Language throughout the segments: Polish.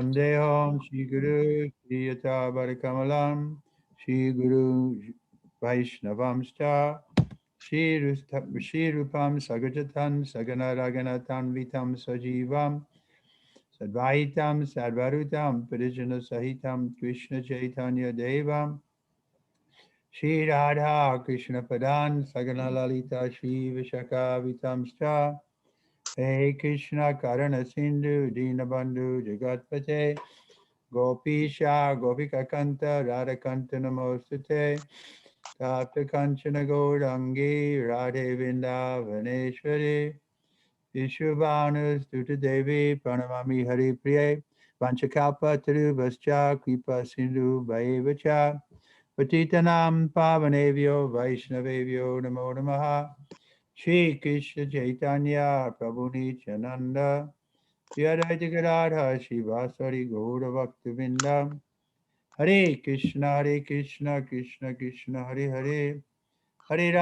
Vandeham Shri Guru Shri Yata Barikamalam Shri Guru Vaishnavamscha Shri Rupam Sagajatan Sagana Raganatan Vitam Sajivam Sadvaitam Sadvarutam Parijana Sahitam Krishna Chaitanya Devam Shri Radha Krishna Padan Sagana Lalita Shri Vishaka Vitamscha Hey Krishna Karana Sindhu Dinabandhu Jagatpate Gopisha Gopika Kanta Radhakanta Namostute Tapta Kanchana Gaurangi Radhe Vindavaneshwari Vishwabhanu Stuta Devi Pranamami Hari Priye Vanchakalpa Tarubhascha Kripa Sindhu Bhaivacha Patitanam Pavanevyo Vaishnavevyo Namo Namaha Shri Krishna Chaitanya Prabhu Nityananda Shri Advaita Gadadhar Shivasari Gaura Bhaktivinda Hare Krishna Krishna Krishna Hare Hare Hare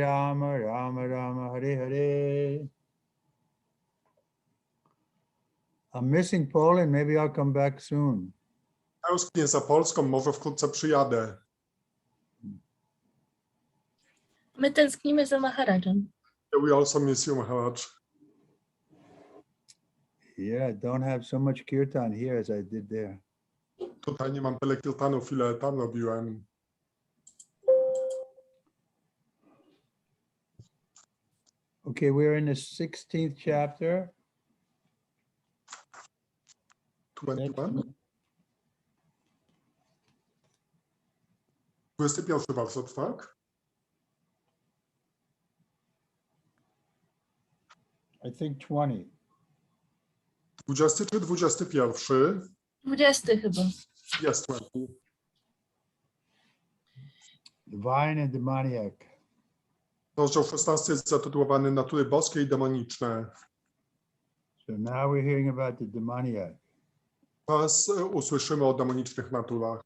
Rama Rama Rama Hare Hare. I'm missing Poland, maybe I'll come back soon. Tęsknię za Polską, może wkrótce przyjadę. My tęsknimy za Maharadżem. We also miss you, Maharaj. Yeah, don't have so much kirtan here as I did there. Tutaj nie mam tyle kirtanów, ile tam robiłem. Okay, we're in the 16th chapter. 21? 21 werset, tak? I think 20. 20 czy 21? 20 chyba. Jest 20. Divine and demoniac. Rozdział 16 jest zatytułowany Natury boskie i demoniczne. So now we're hearing about the demoniac. Teraz usłyszymy o demonicznych naturach.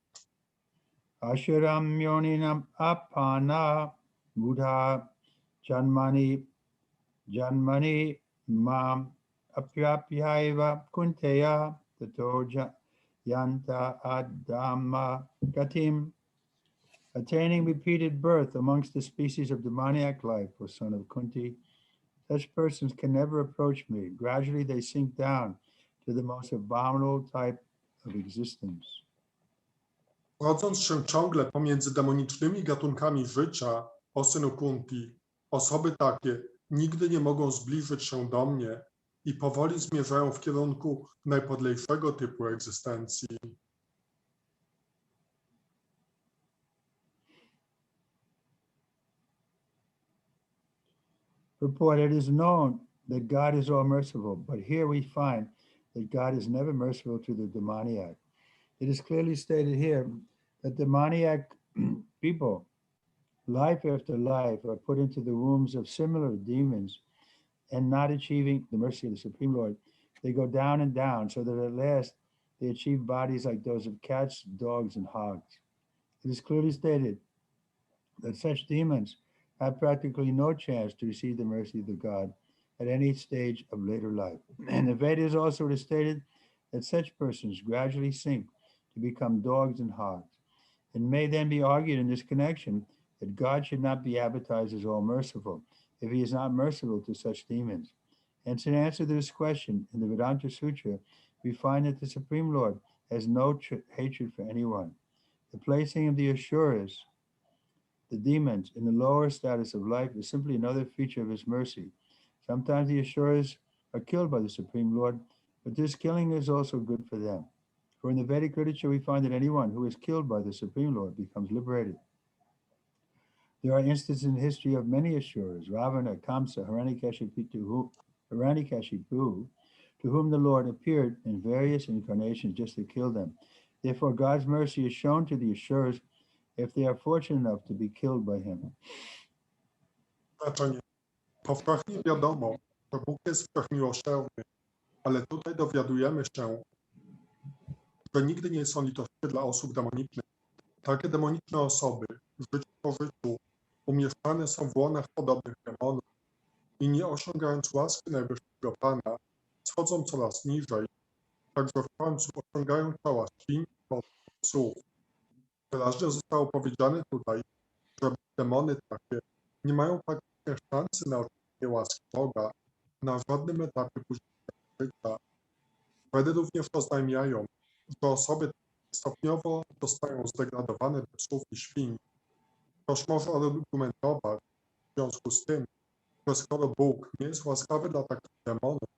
Ashuram yoninam apana buddha janmani mam apyapyaiva kunteya tato yanta adama gatim. Attaining repeated birth amongst the species of demoniac life, O son of Kunti, such persons can never approach me. Gradually they sink down to the most abominable type of existence. Rodząc się ciągle pomiędzy demonicznymi gatunkami życia, o synu Kunti, osoby takie nigdy nie mogą zbliżyć się do mnie i powoli zmierzają w kierunku najpodlejszego typu egzystencji. Purport, it is known that God is all merciful, but here we find that God is never merciful to the demoniac. It is clearly stated here that demoniac people, life after life, are put into the wombs of similar demons and not achieving the mercy of the Supreme Lord. They go down and down so that at last they achieve bodies like those of cats, dogs, and hogs. It is clearly stated that such demons have practically no chance to receive the mercy of the God at any stage of later life. And the Vedas also it is stated that such persons gradually sink to become dogs and hogs. It may then be argued in this connection that God should not be advertised as all merciful if he is not merciful to such demons. Hence, in answer to this question, in the Vedanta Sutra, we find that the Supreme Lord has no hatred for anyone. The placing of the Asuras, the demons, in the lower status of life is simply another feature of his mercy. Sometimes the Asuras are killed by the Supreme Lord, but this killing is also good for them. For in the Vedic literature, we find that anyone who is killed by the Supreme Lord becomes liberated. There are instances in history of many Asuras, Ravana, Kamsa, Hiranyakashipu, to whom the Lord appeared in various incarnations just to kill them. Therefore, God's mercy is shown to the Asuras if they are fortunate enough to be killed by him. Znaczenie. Powszechnie wiadomo, że Bóg jest wszechmiłosierny, ale tutaj dowiadujemy się, że nigdy nie są litościwy dla osób demonicznych. Takie demoniczne osoby w życiu po życiu umieszczane są w łonach podobnych demonów i nie osiągając łaski najwyższego Pana, schodzą coraz niżej Także w końcu osiągają czoła świń, psów. Wyraźnie zostało powiedziane tutaj, że demony takie nie mają praktycznie szansy na otrzymanie łaski Boga na żadnym etapie późniejszego życia. Wtedy również oznajmiają, że osoby stopniowo zostają zdegradowane do psów i świń. Ktoś może argumentować w związku z tym, że skoro Bóg nie jest łaskawy dla takich demonów,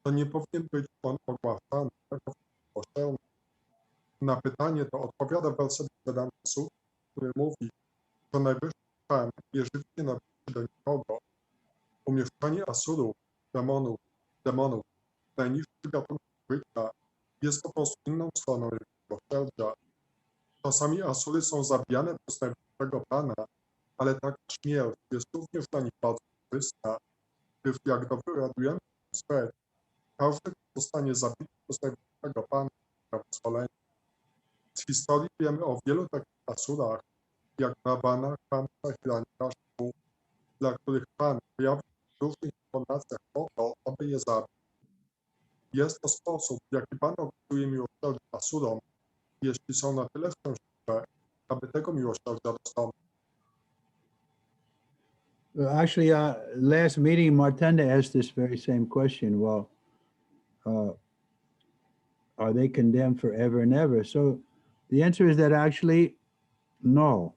to nie powinien być on ogłaszany jako pośredni. Na pytanie to odpowiada werset Vedanta Sut, który mówi, że najwyższy stan jest nie należy do nikogo. Umieszczanie asurów, demonów, najniższych gatunków życia jest po prostu inną stroną jego miłosierdzia. Czasami asury są zabijane przez najwyższego Pana, ale taka śmierć jest również dla nich bardzo korzystna, gdyż jak dowiadujemy się, każdy, kto zostanie zabity przez najwyższego Pana, ma pozwolenie. Z historii wiemy o wielu takich asurach, jak Ravana, Kamsa, Hiranyakashipu, dla których Pan pojawił w różnych intonacjach po to, aby je zabić. Jest to sposób, w jaki Pan okazuje miłosierdzie asurom, jeśli są na tyle szczęśliwe, aby tego miłosierdzia dostąpić. Well, actually, last meeting, Martanda asked this very same question. Well, are they condemned forever and ever? So the answer is that actually, no.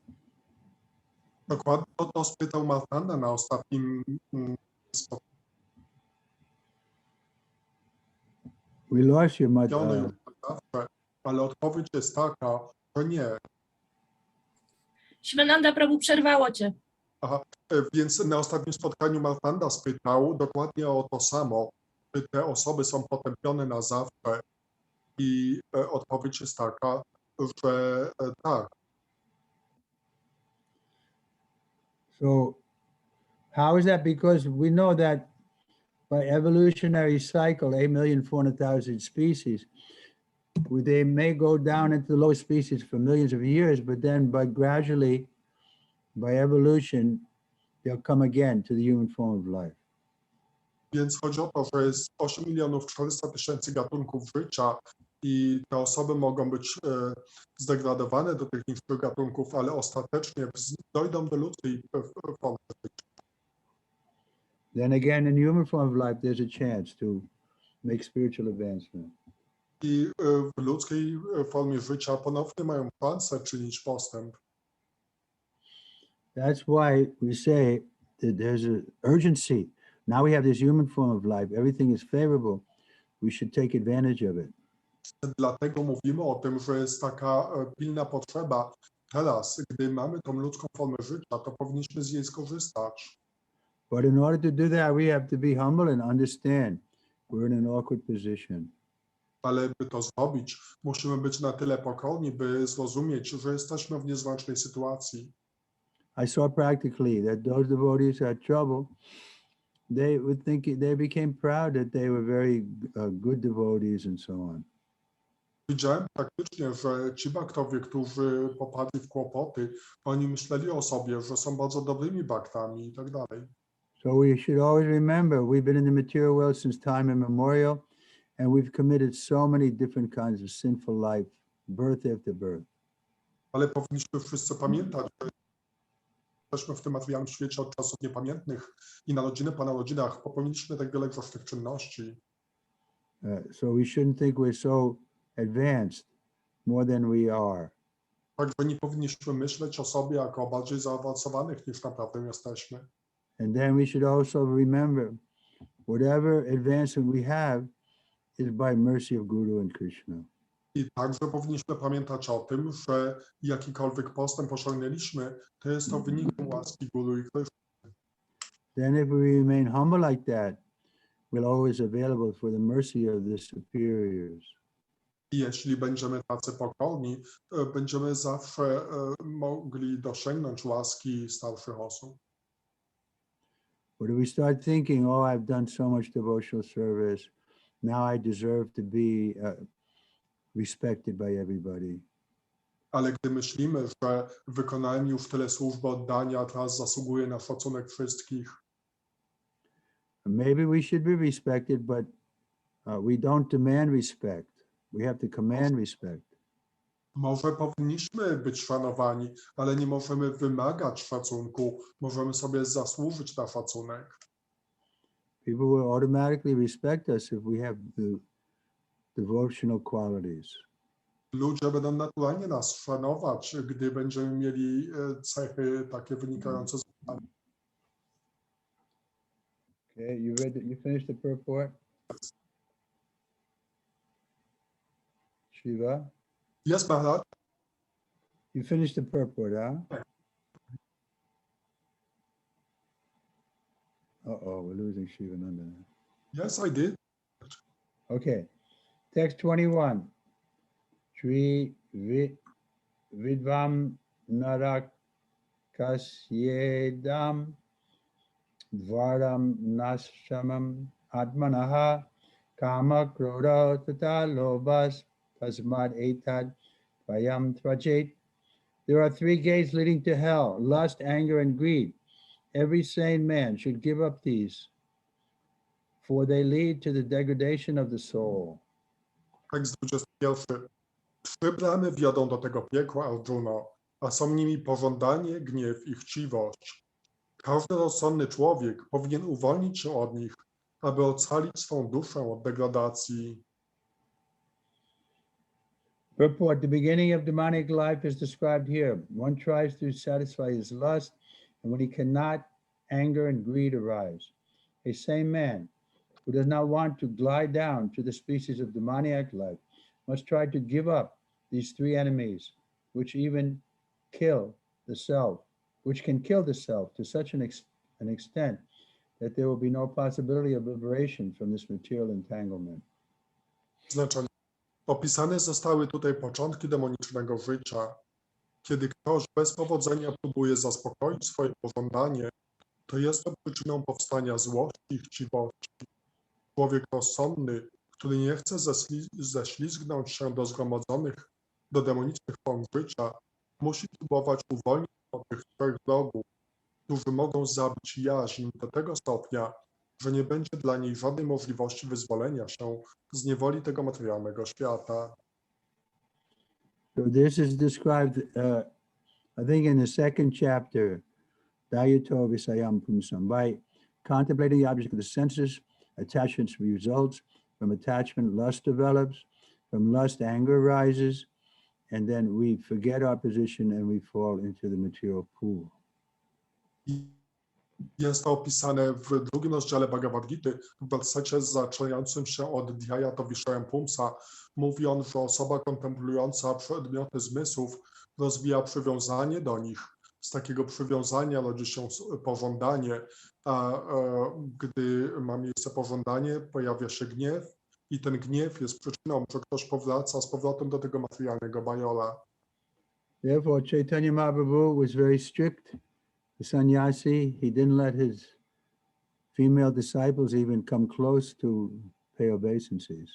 Dokładnie to spytał Martanda na ostatnim spotkaniu. We lost you, Ale odpowiedź jest taka, że nie. Sivananda Prabhu, przerwało cię. Aha, więc na ostatnim spotkaniu Martanda spytał dokładnie o to samo, czy te osoby są potępione na zawsze i odpowiedź jest taka, że tak. So how is that? Because we know that by evolutionary cycle, 8,400,000 species, they may go down into the lowest species for millions of years, but then gradually, by evolution, they'll come again to the human form of life. Więc chodzi o to, że jest 8,400,000 gatunków życia i te osoby mogą być zdegradowane do tych niższych gatunków, ale ostatecznie dojdą do ludzkiej formy życia. Then again, in human form of life, there's a chance to make spiritual advancement. I w ludzkiej formie życia ponownie mają szansę czynić postęp. That's why we say that there's an urgency. Now we have this human form of life. Everything is favorable. We should take advantage of it. Dlatego mówimy o tym, że jest taka pilna potrzeba. Teraz, gdy mamy tą ludzką formę życia, to powinniśmy z jej skorzystać. But in order to do that, we have to be humble and understand we're in an awkward position. Ale by to zrobić, musimy być na tyle pokorni, by zrozumieć, że jesteśmy w niezręcznej sytuacji. I saw practically that those devotees who had trouble, they would think they became proud that they were very good devotees and so on. Widziałem praktycznie, że ci baktowie, którzy popadli w kłopoty, oni myśleli o sobie, że są bardzo dobrymi baktami i tak dalej. So we should always remember we've been in the material world since time immemorial, and we've committed so many different kinds of sinful life, birth after birth. Ale powinniśmy wszyscy pamiętać, że jesteśmy w tym materialnym świecie od czasów niepamiętnych i narodziny po narodzinach popełniliśmy tak wiele grzesznych czynności. So we shouldn't think we're so advanced more than we are. Także nie powinniśmy myśleć o sobie jako o bardziej zaawansowanych niż naprawdę jesteśmy. And then we should also remember whatever advancement we have is by mercy of Guru and Krishna. I także powinniśmy pamiętać o tym, że jakikolwiek postęp osiągnęliśmy, to jest to wynikiem łaski Guru i Krishna. Then if we remain humble like that, we're always available for the mercy of the superiors. I jeśli będziemy tacy pokorni, będziemy zawsze mogli dosięgnąć łaski starszych osób. But if we start thinking, oh, I've done so much devotional service, now I deserve to be respected by everybody. Ale gdy myślimy, że wykonałem już tyle służby oddania, teraz zasługuję na szacunek wszystkich. Maybe we should be respected, but we don't demand respect. We have to command respect. Może powinniśmy być szanowani, ale nie możemy wymagać szacunku. Możemy sobie zasłużyć na szacunek. People will automatically respect us if we have the devotional qualities. Ludzie będą naturalnie nas szanować, gdy będziemy mieli cechy takie wynikające z Pana. Okay, you finished the purport? Shiva? Yes, Maharaj? You finished the purport, huh? Uh-oh, we're losing Shiva Nanda. Yes, I did. Okay, text 21. Vidvam narakasyedam dvaram nashamam atmanaha kama krodha tata lobhas tasmad etad vayam trajet. There are three gates leading to hell: lust, anger, and greed. Every sane man should give up these, for they lead to the degradation of the soul. Tekst 21. Trzy bramy wiodą do tego piekła, Arjuna, a są nimi pożądanie, gniew i chciwość. Każdy rozsądny człowiek powinien uwolnić się od nich, aby ocalić swą duszę od degradacji. Purport: the beginning of demonic life is described here. One tries to satisfy his lust, and when he cannot, anger and greed arise. A sane man who does not want to glide down to the species of demoniac life must try to give up these three enemies, which can kill the self to such an extent that there will be no possibility of liberation from this material entanglement. Znaczenie. Opisane zostały tutaj początki demonicznego życia. Kiedy ktoś bez powodzenia próbuje zaspokoić swoje pożądanie, to jest to przyczyną powstania złości i chciwości. Człowiek rozsądny, który nie chce ześlizgnąć się do demonicznych form życia, musi próbować uwolnić się od tych trzech wrogów, którzy mogą zabić jaźń do tego stopnia, że nie będzie dla niej żadnej możliwości wyzwolenia się z niewoli tego materialnego świata. So this is described, I think, in the second chapter, Dayato Visayam Pumsam. By contemplating the object of the senses, attachment results. From attachment, lust develops. From lust, anger arises. And then we forget our position and we fall into the material pool. Jest to opisane w drugim rozdziale Bhagavad Gity, w wersecie zaczynającym się od Dhyayato Vishayam Pumsa. Mówi on, że osoba kontemplująca przedmioty zmysłów rozwija przywiązanie do nich. Z takiego przywiązania rodzi się pożądanie, a gdy ma miejsce pożądanie, pojawia się gniew i ten gniew jest przyczyną, że ktoś powraca z powrotem do tego materialnego bajola. Therefore, Chaitanya Mahaprabhu was very strict. The sannyasi, he didn't let his female disciples even come close to pay obeisances.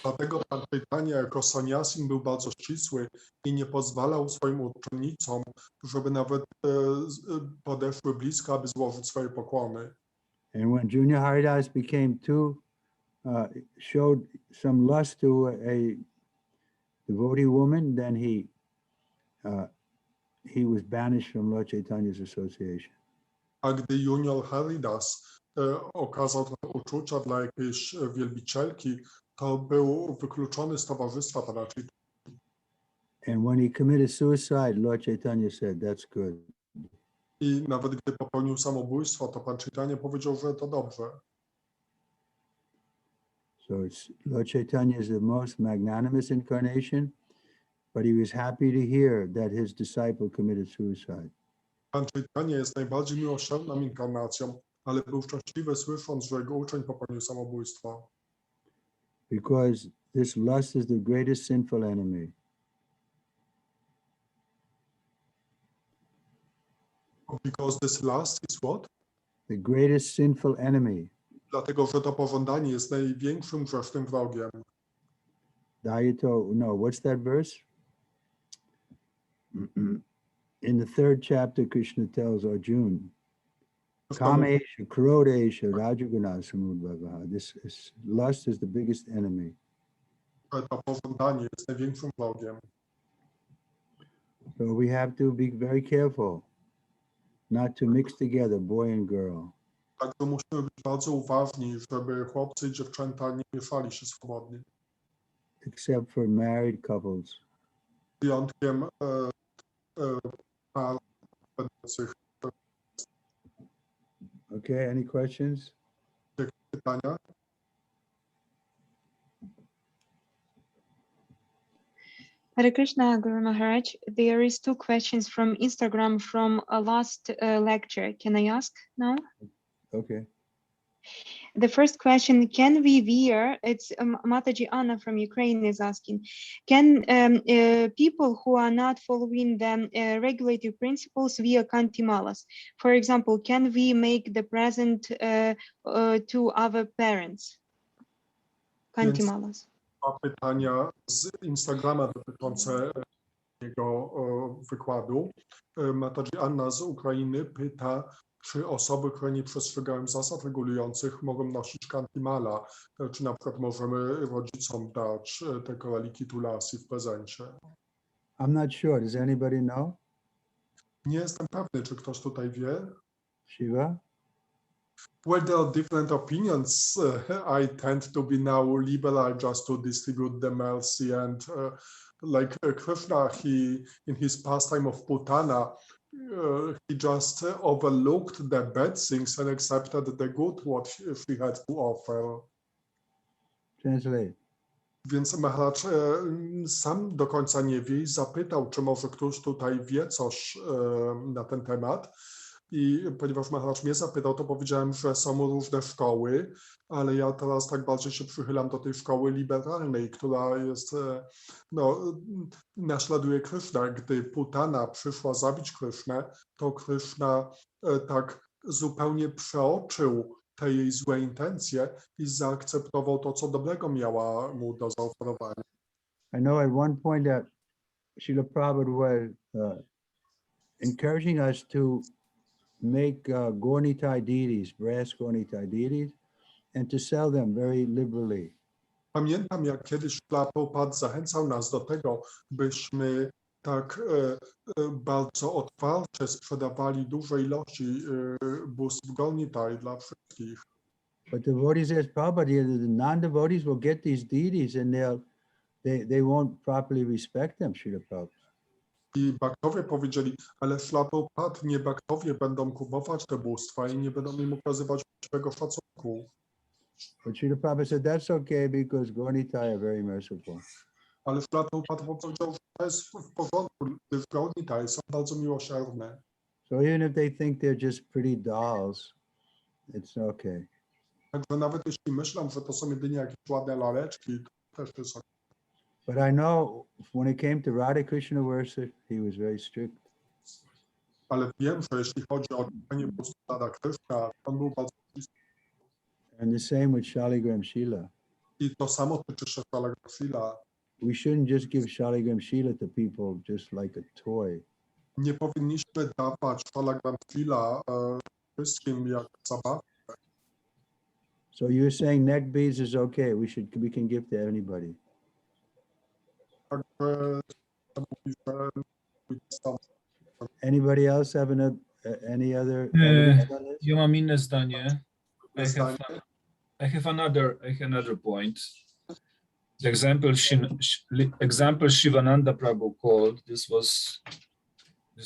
Dlatego Pan Chaitanya jako sannyasin był bardzo ścisły i nie pozwalał swoim uczennicom, żeby nawet podeszły blisko, aby złożyć swoje pokłony. And when Junior Haridas showed some lust to a devotee woman, then he was banished from Lord Chaitanya's association. A gdy Junior Haridas okazał trochę uczucia dla jakiejś wielbicielki, to był wykluczony z towarzystwa Pana Chaitanya. And when he committed suicide, Lord Chaitanya said, "That's good." I nawet gdy popełnił samobójstwo, to Pan Chaitanya powiedział, że to dobrze. So Lord Chaitanya is the most magnanimous incarnation, but he was happy to hear that his disciple committed suicide. Pan Chaitanya jest najbardziej miłosierną inkarnacją, ale był szczęśliwy słysząc, że jego uczeń popełnił samobójstwo. Because this lust is the greatest sinful enemy. Because this lust is what? The greatest sinful enemy. Dlatego, że to pożądanie jest największym grzesznym wrogiem. Dayato, no, what's that verse? In the third chapter, Krishna tells Arjuna, Kamesha, Krodesha, Rajaguna Samudbhavaha. This lust is the biggest enemy. że to pożądanie jest największym wrogiem. So we have to be very careful not to mix together boy and girl. Także musimy być bardzo uważni, żeby chłopcy i dziewczęta nie mieszali się swobodnie. Except for married couples. Wyjątkiem par będących. Okay, any questions? Pytania? Hare Krishna, Guru Maharaj. There is 2 questions from Instagram from a last lecture. Can I ask now? Okay. The first question, can we wear, it's Mataji Anna from Ukraine is asking, can people who are not following the regulative principles wear kantimalas? For example, can we make the present to our parents? Kantimalas. Dwa pytania z Instagrama dotyczące jego wykładu. Mataji Anna z Ukrainy pyta, czy osoby, które nie przestrzegają zasad regulujących, mogą nosić kantimala? Czy na przykład możemy rodzicom dać te koraliki tulasi w prezencie? I'm not sure. Does anybody know? Nie jestem pewny, czy ktoś tutaj wie. Shiva? Well, there are different opinions. I tend to be now liberal just to distribute the mercy and Krishna, in his pastime of Putana, he just overlooked the bad things and accepted the good what she had to offer. Translate. Więc Maharaj sam do końca nie wie i zapytał, czy może ktoś tutaj wie coś na ten temat. I ponieważ Maharaj mnie zapytał, to powiedziałem, że są różne szkoły, ale ja teraz tak bardziej się przychylam do tej szkoły liberalnej, która jest, naśladuje Krishna. Gdy Putana przyszła zabić Krishnę, to Krishna tak zupełnie przeoczył te jej złe intencje i zaakceptował to, co dobrego miała mu do zaoferowania. I know at one point that Srila Prabhupada was encouraging us to make Gaurnitai deities, brass Gaurnitai deities, and to sell them very liberally. Pamiętam, jak kiedyś Prabhupada zachęcał nas do tego, byśmy tak bardzo otwarcie sprzedawali duże ilości bóstw Gaurnitai dla wszystkich. But the devotees asked Prabhupada, the non-devotees will get these deities and they won't properly respect them, Srila Prabhupada. I bhaktowie powiedzieli, ale Prabhupada, nie bhaktowie będą kupować te bóstwa i nie będą im okazywać właściwego szacunku. But Srila Prabhupada said that's okay because Gaurnitai are very merciful. Ale Prabhupada powiedział, że to jest w porządku, gdyż Gaurnitai są bardzo miłosierne. So even if they think they're just pretty dolls, it's okay. Także nawet jeśli myślą, że to są jedynie jakieś ładne laleczki, to też jest okay. But I know when it came to Radha Krishna worship, he was very strict. Ale wiem, że jeśli chodzi o czynienie bóstw Radha Krishna, on był bardzo bliski. And the same with Shaligram Shila. I to samo tyczy się Shaligram Shila. We shouldn't just give Shaligram Shila to people just like a toy. Nie powinniśmy dawać Shaligram Shila wszystkim jak zabawkę. So you're saying neck beads is okay. We can give to anybody. Także Anybody else have any other evidence on this? Ja mam inne zdanie. I have another point. The example Shivananda Prabhu called, this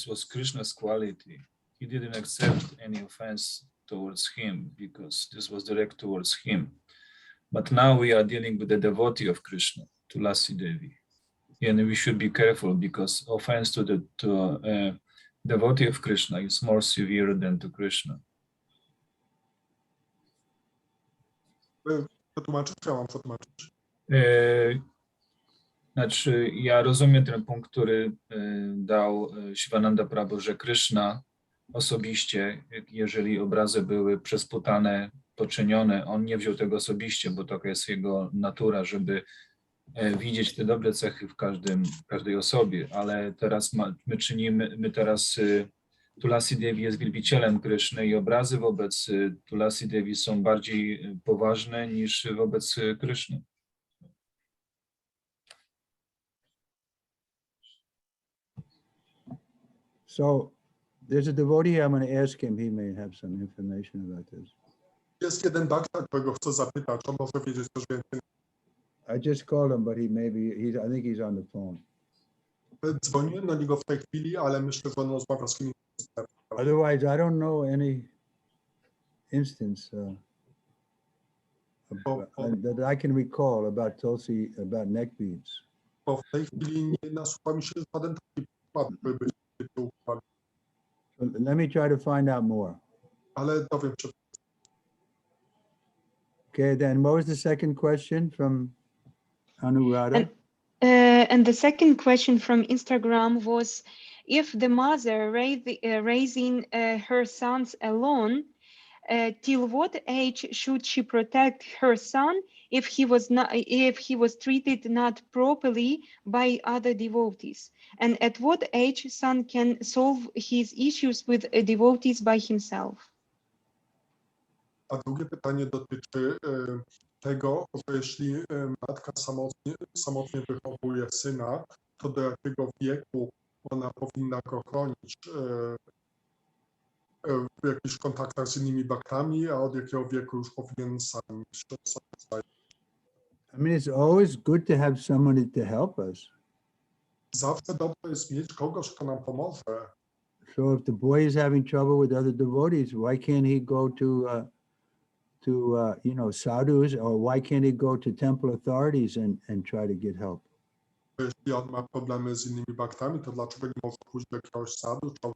was Krishna's quality. He didn't accept any offense towards him because this was direct towards him. But now we are dealing with the devotee of Krishna, Tulasi Devi. And we should be careful because offense to the devotee of Krishna is more severe than to Krishna. Przetłumaczyć, ja mam przetłumaczyć. Znaczy, ja rozumiem ten punkt, który dał Shivananda Prabhu, że Krishna osobiście, jeżeli obrazy były przez Putanę poczynione, on nie wziął tego osobiście, bo taka jest jego natura, żeby widzieć te dobre cechy w każdej osobie, ale teraz Tulasi Devi jest wielbicielem Kryszny i obrazy wobec Tulasi Devi są bardziej poważne niż wobec Kryszny. So there's a devotee here. I'm going to ask him. He may have some information about this. Jest jeden daktar, którego chcę zapytać, on może wiedzieć coś więcej. I just called him, but I think he's on the phone. Dzwoniłem do niego w tej chwili, ale myślę, że on rozmawia z kimś. Otherwise, I don't know any instance that I can recall about Tulsi, about neck beads. Bo w tej chwili nie nasuwa mi się żaden taki przykład, który by się tu upadł. So let me try to find out more. Ale dowiem się. Okay, then what was the second question from Anuradha? And the second question from Instagram was, if the mother raising her sons alone, till what age should she protect her son if he was treated not properly by other devotees? And at what age son can solve his issues with devotees by himself? A drugie pytanie dotyczy tego, że jeśli matka samotnie wychowuje syna, to do jakiego wieku ona powinna go chronić w jakichś kontaktach z innymi baktami, a od jakiego wieku już powinien sam się sobie. I mean, it's always good to have somebody to help us. Zawsze dobrze jest mieć kogoś, kto nam pomoże. So if the boy is having trouble with other devotees, why can't he go to sadhus, or why can't he go to temple authorities and try to get help? Jeśli on ma problemy z innymi baktami, to dlaczego nie może pójść do jakiegoś sadu, czy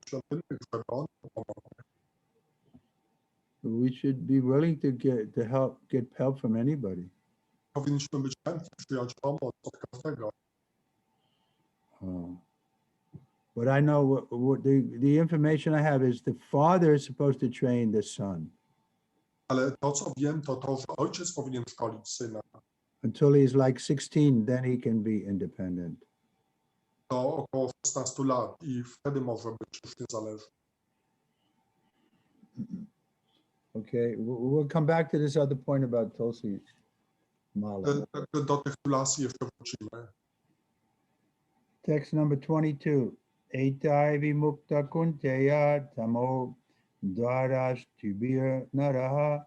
świątynnych, żeby on pomógł? We should be willing to get help from anybody. Powinniśmy być chętni przyjąć pomoc od każdego. But I know what the information I have is the father is supposed to train the son. Ale to, co wiem, to to, że ojciec powinien szkolić syna. Until he's like 16, then he can be independent. Do około 16 lat i wtedy może być już niezależny. Okay, we'll come back to this other point about Tulsi Mala. Do tych tulacji jeszcze wrócimy. Text number 22. Etai vimukta kunteya tamo dvaras tibir naraha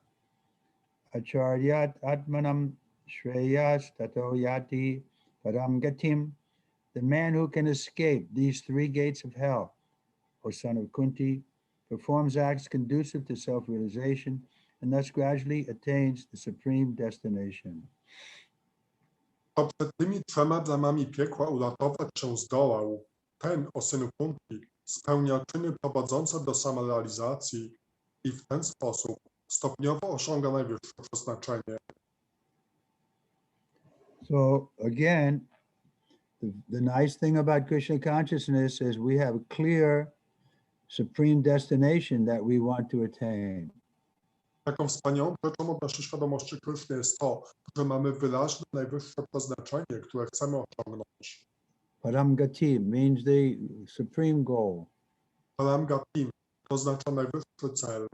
acharyat atmanam shreyas tato yati param gatim. The man who can escape these three gates of hell, O son of Kunti, performs acts conducive to self-realization and thus gradually attains the supreme destination. To przed tymi trzema bramami piekła uratować się zdołał. Ten, o synu Kunti, spełnia czyny prowadzące do samorealizacji i w ten sposób stopniowo osiąga najwyższe przeznaczenie. So again, the nice thing about Krishna consciousness is we have a clear supreme destination that we want to attain. Taką wspaniałą rzeczą od naszej świadomości Kryszny jest to, że mamy wyraźne najwyższe przeznaczenie, które chcemy osiągnąć. Param Gati means the supreme goal. Param Gati oznacza najwyższy cel.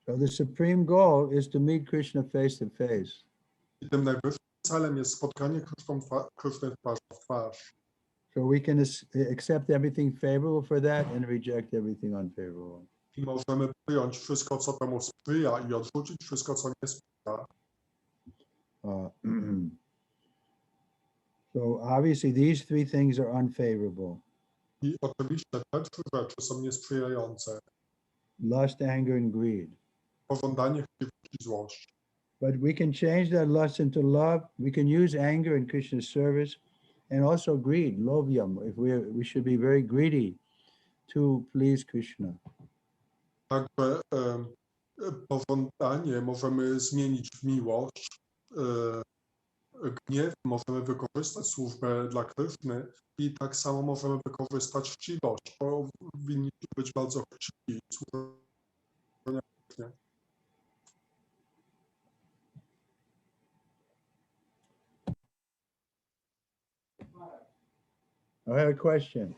So the supreme goal is to meet Krishna face to face. I tym najwyższym celem jest spotkanie Kryszny twarz w twarz. So we can accept everything favorable for that and reject everything unfavorable. I możemy przyjąć wszystko, co temu sprzyja i odrzucić wszystko, co nie sprzyja. So obviously these three things are unfavorable. I oczywiście te trzy rzeczy są niesprzyjające. Lust, anger, and greed. Pożądanie, chciwość i złość. But we can change that lust into love. We can use anger in Krishna's service and also greed, lovyam, if we should be very greedy to please Krishna. Także pożądanie możemy zmienić w miłość, gniew możemy wykorzystać służbę dla Kryszny i tak samo możemy wykorzystać chciwość. Powinniśmy być bardzo chciwi. I have a question.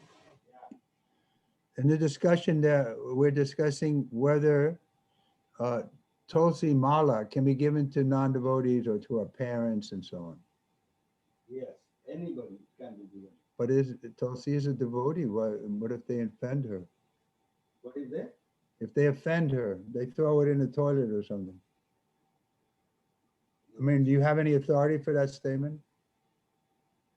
In the discussion that we're discussing whether Tulsi Mala can be given to non-devotees or to our parents and so on. Yes, anybody can be given. But Tulsi is a devotee. What if they offend her? What is that? If they offend her, they throw it in the toilet or something. I mean, do you have any authority for that statement?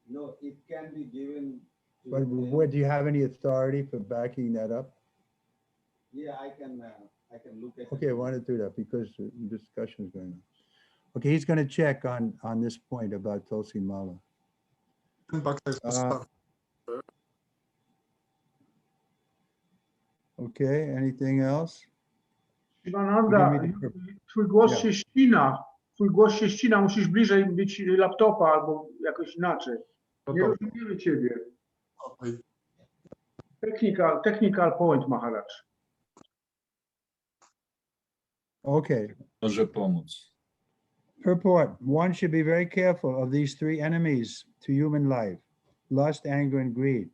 No, it can be given to But them. do you have any authority for backing that up? Yeah, I can look at Okay, I want to do that because the discussion is going on. Okay, he's going to check on this point about Tulsi Mala. Ten bakta jest postawiony. Okay, anything else? Shivananda, Give me the- twój głos Yeah. się ścina. Twój głos się ścina, musisz bliżej być laptopa albo jakoś inaczej. Nie No rozumiemy ciebie. Okej. Technical point, Maharaj. Okay, Może pomóc. purport. One should be very careful of these three enemies to human life: lust, anger, and greed.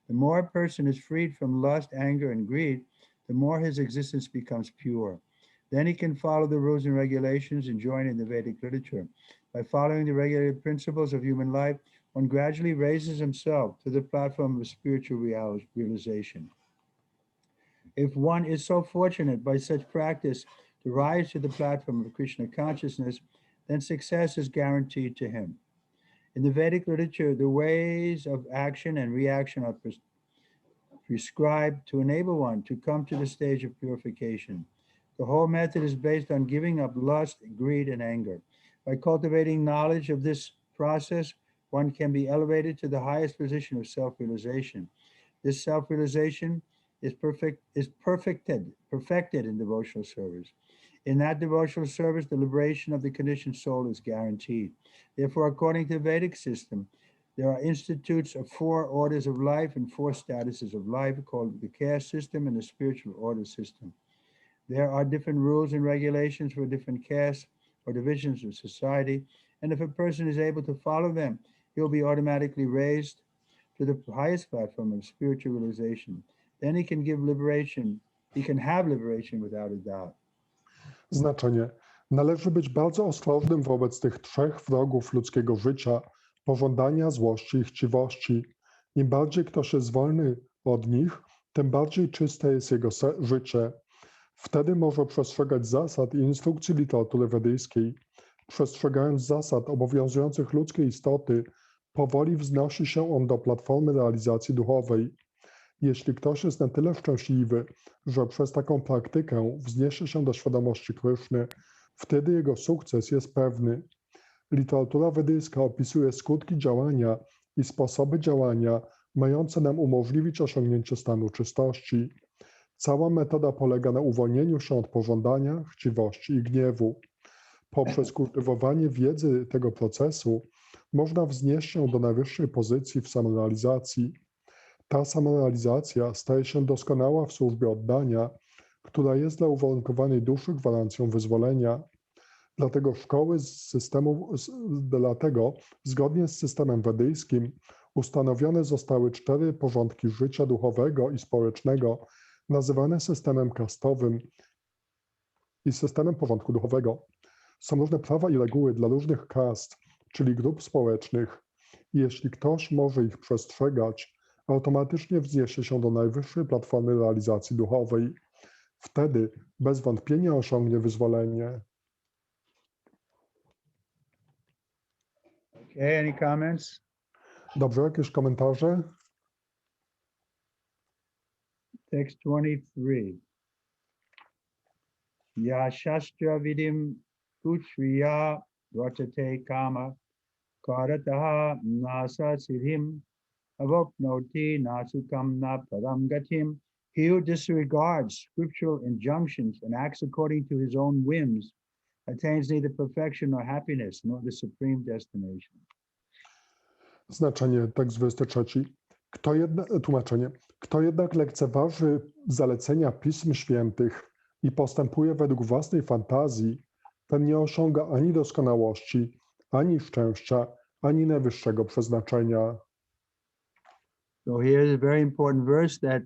The more a person is freed from lust, anger, and greed, the more his existence becomes pure. Then he can follow the rules and regulations and join in the Vedic literature. By following the regulated principles of human life, one gradually raises himself to the platform of spiritual realization. If one is so fortunate by such practice to rise to the platform of Krishna consciousness, then success is guaranteed to him. In the Vedic literature, the ways of action and reaction are prescribed to enable one to come to the stage of purification. The whole method is based on giving up lust, greed, and anger. By cultivating knowledge of this process, one can be elevated to the highest position of self-realization. This self-realization is perfected in devotional service. In that devotional service, the liberation of the conditioned soul is guaranteed. Therefore, according to the Vedic system, there are institutes of 4 orders of life and 4 statuses of life called the caste system and the spiritual order system. There are different rules and regulations for different castes or divisions of society, and if a person is able to follow them, he'll be automatically raised to the highest platform of spiritual realization. Then he can have liberation without a doubt. Znaczenie. Należy być bardzo ostrożnym wobec tych 3 wrogów ludzkiego życia: pożądania, złości i chciwości. Im bardziej ktoś jest wolny od nich, tym bardziej czyste jest jego życie. Wtedy może przestrzegać zasad i instrukcji literatury wedyjskiej. Przestrzegając zasad obowiązujących ludzkie istoty, powoli wznosi się on do platformy realizacji duchowej. Jeśli ktoś jest na tyle szczęśliwy, że przez taką praktykę wzniesie się do świadomości Kryszny, wtedy jego sukces jest pewny. Literatura wedyjska opisuje skutki działania i sposoby działania, mające nam umożliwić osiągnięcie stanu czystości. Cała metoda polega na uwolnieniu się od pożądania, chciwości i gniewu. Poprzez kultywowanie wiedzy tego procesu można wznieść się do najwyższej pozycji w samorealizacji. Ta samorealizacja staje się doskonała w służbie oddania, która jest dla uwarunkowanej duszy gwarancją wyzwolenia. Dlatego zgodnie z systemem wedyjskim ustanowione zostały 4 porządki życia duchowego i społecznego, nazywane systemem kastowym i systemem porządku duchowego. Są różne prawa i reguły dla różnych kast, czyli grup społecznych. I jeśli ktoś może ich przestrzegać, automatycznie wzniesie się do najwyższej platformy realizacji duchowej. Wtedy bez wątpienia osiągnie wyzwolenie. Okay, any comments? Dobrze, jakieś komentarze? Text 23. Ya shastra vidim kuchriya rachate kama karataha nasa siddhim avoknoti nasukam na param gatim. He who disregards scriptural injunctions and acts according to his own whims attains neither perfection nor happiness, nor the supreme destination. Znaczenie, tekst 23. Tłumaczenie. Kto jednak lekceważy zalecenia Pism Świętych i postępuje według własnej fantazji, ten nie osiąga ani doskonałości, ani szczęścia, ani najwyższego przeznaczenia. So here is a very important verse that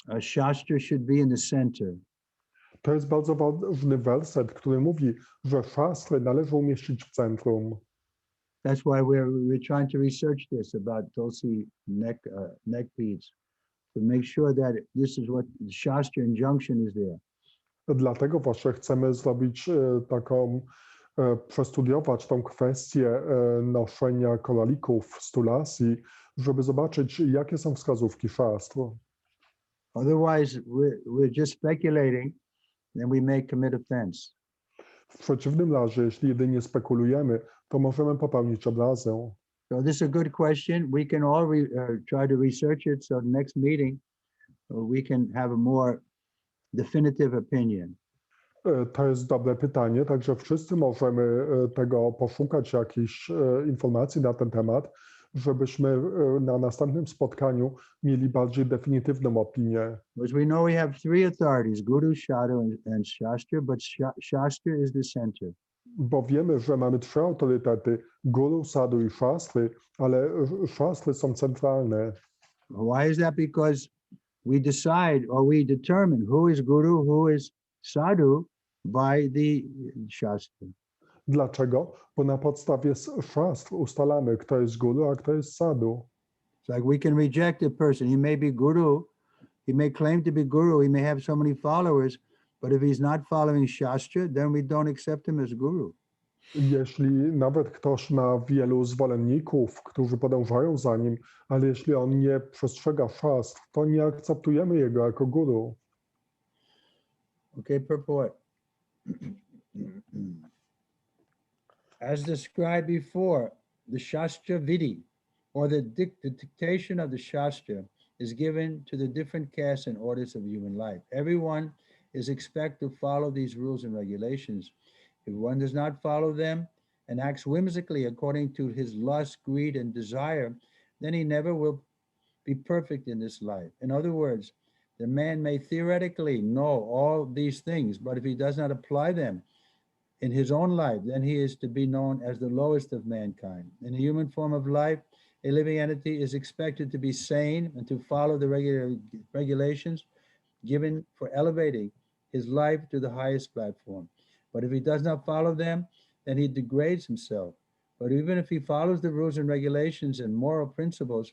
a Shastra should be in the center. To jest bardzo ważny werset, który mówi, że szastry należy umieścić w centrum. That's why we're trying to research this about Tulsi neck beads to make sure that this is what the Shastra injunction is there. Dlatego właśnie chcemy zrobić przestudiować tą kwestię noszenia koralików z tulasi, żeby zobaczyć, jakie są wskazówki szastru. Otherwise, we're just speculating, then we may commit offense. W przeciwnym razie, jeśli jedynie spekulujemy, to możemy popełnić obrazę. So this is a good question. We can all try to research it. So next meeting, we can have a more definitive opinion. To jest dobre pytanie, także wszyscy możemy tego poszukać, jakichś informacji na ten temat, żebyśmy na następnym spotkaniu mieli bardziej definitywną opinię. As we know, we have three authorities, Guru, Sadhu, and Shastra, but Shastra is the center. Bo wiemy, że mamy trzy autorytety, Guru, Sadhu i Szastry, ale Szastry są centralne. Why is that? Because we decide or we determine who is Guru, who is Sadhu by the Shastra. Dlaczego? Bo na podstawie szastr ustalamy, kto jest Guru, a kto jest Sadhu. It's like we can reject a person. He may be Guru, he may claim to be Guru, he may have so many followers, but if he's not following Shastra, then we don't accept him as Guru. Jeśli nawet ktoś ma wielu zwolenników, którzy podążają za nim, ale jeśli on nie przestrzega szastr, to nie akceptujemy jego jako guru. Okay, purport. As described before, the Shastra Vidhi, or the dictation of the Shastra, is given to the different castes and orders of human life. Everyone is expected to follow these rules and regulations. If one does not follow them and acts whimsically according to his lust, greed, and desire, then he never will be perfect in this life. In other words, the man may theoretically know all these things, but if he does not apply them in his own life, then he is to be known as the lowest of mankind. In the human form of life, a living entity is expected to be sane and to follow the regulations given for elevating his life to the highest platform. But if he does not follow them, then he degrades himself. But even if he follows the rules and regulations and moral principles,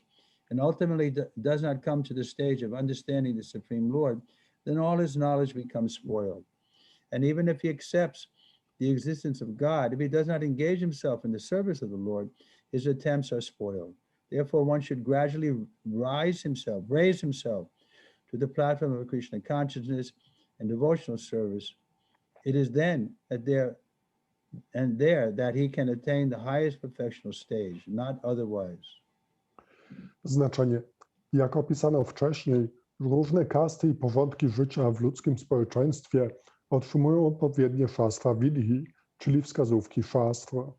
and ultimately does not come to the stage of understanding the Supreme Lord, then all his knowledge becomes spoiled. And even if he accepts the existence of God, if he does not engage himself in the service of the Lord, his attempts are spoiled. Therefore, one should gradually raise himself to the platform of Krishna consciousness and devotional service. It is then there that he can attain the highest perfectional stage, not otherwise. Znaczenie. Jak opisano wcześniej, różne kasty i porządki życia w ludzkim społeczeństwie otrzymują odpowiednie szastra vidhi, czyli wskazówki szastra.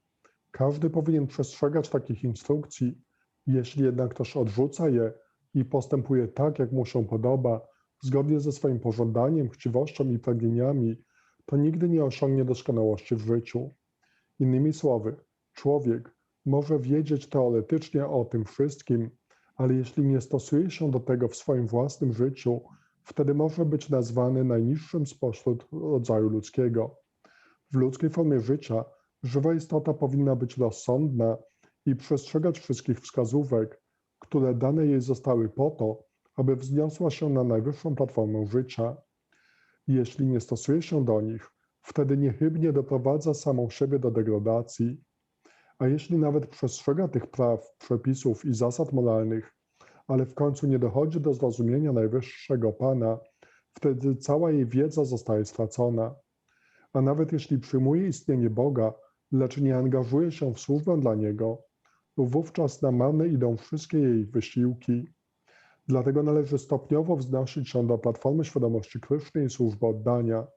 Każdy powinien przestrzegać takich instrukcji. Jeśli jednak ktoś odrzuca je i postępuje tak, jak mu się podoba, zgodnie ze swoim pożądaniem, chciwością i pragnieniami, to nigdy nie osiągnie doskonałości w życiu. Innymi słowy, człowiek może wiedzieć teoretycznie o tym wszystkim, ale jeśli nie stosuje się do tego w swoim własnym życiu, wtedy może być nazwany najniższym spośród rodzaju ludzkiego. W ludzkiej formie życia żywa istota powinna być rozsądna i przestrzegać wszystkich wskazówek, które dane jej zostały po to, aby wzniosła się na najwyższą platformę życia. Jeśli nie stosuje się do nich, wtedy niechybnie doprowadza samą siebie do degradacji. A jeśli nawet przestrzega tych praw, przepisów i zasad moralnych, ale w końcu nie dochodzi do zrozumienia najwyższego Pana, wtedy cała jej wiedza zostaje stracona. A nawet jeśli przyjmuje istnienie Boga, lecz nie angażuje się w służbę dla Niego, to wówczas na marne idą wszystkie jej wysiłki. Dlatego należy stopniowo wznosić się do platformy świadomości Kryszny i służby oddania.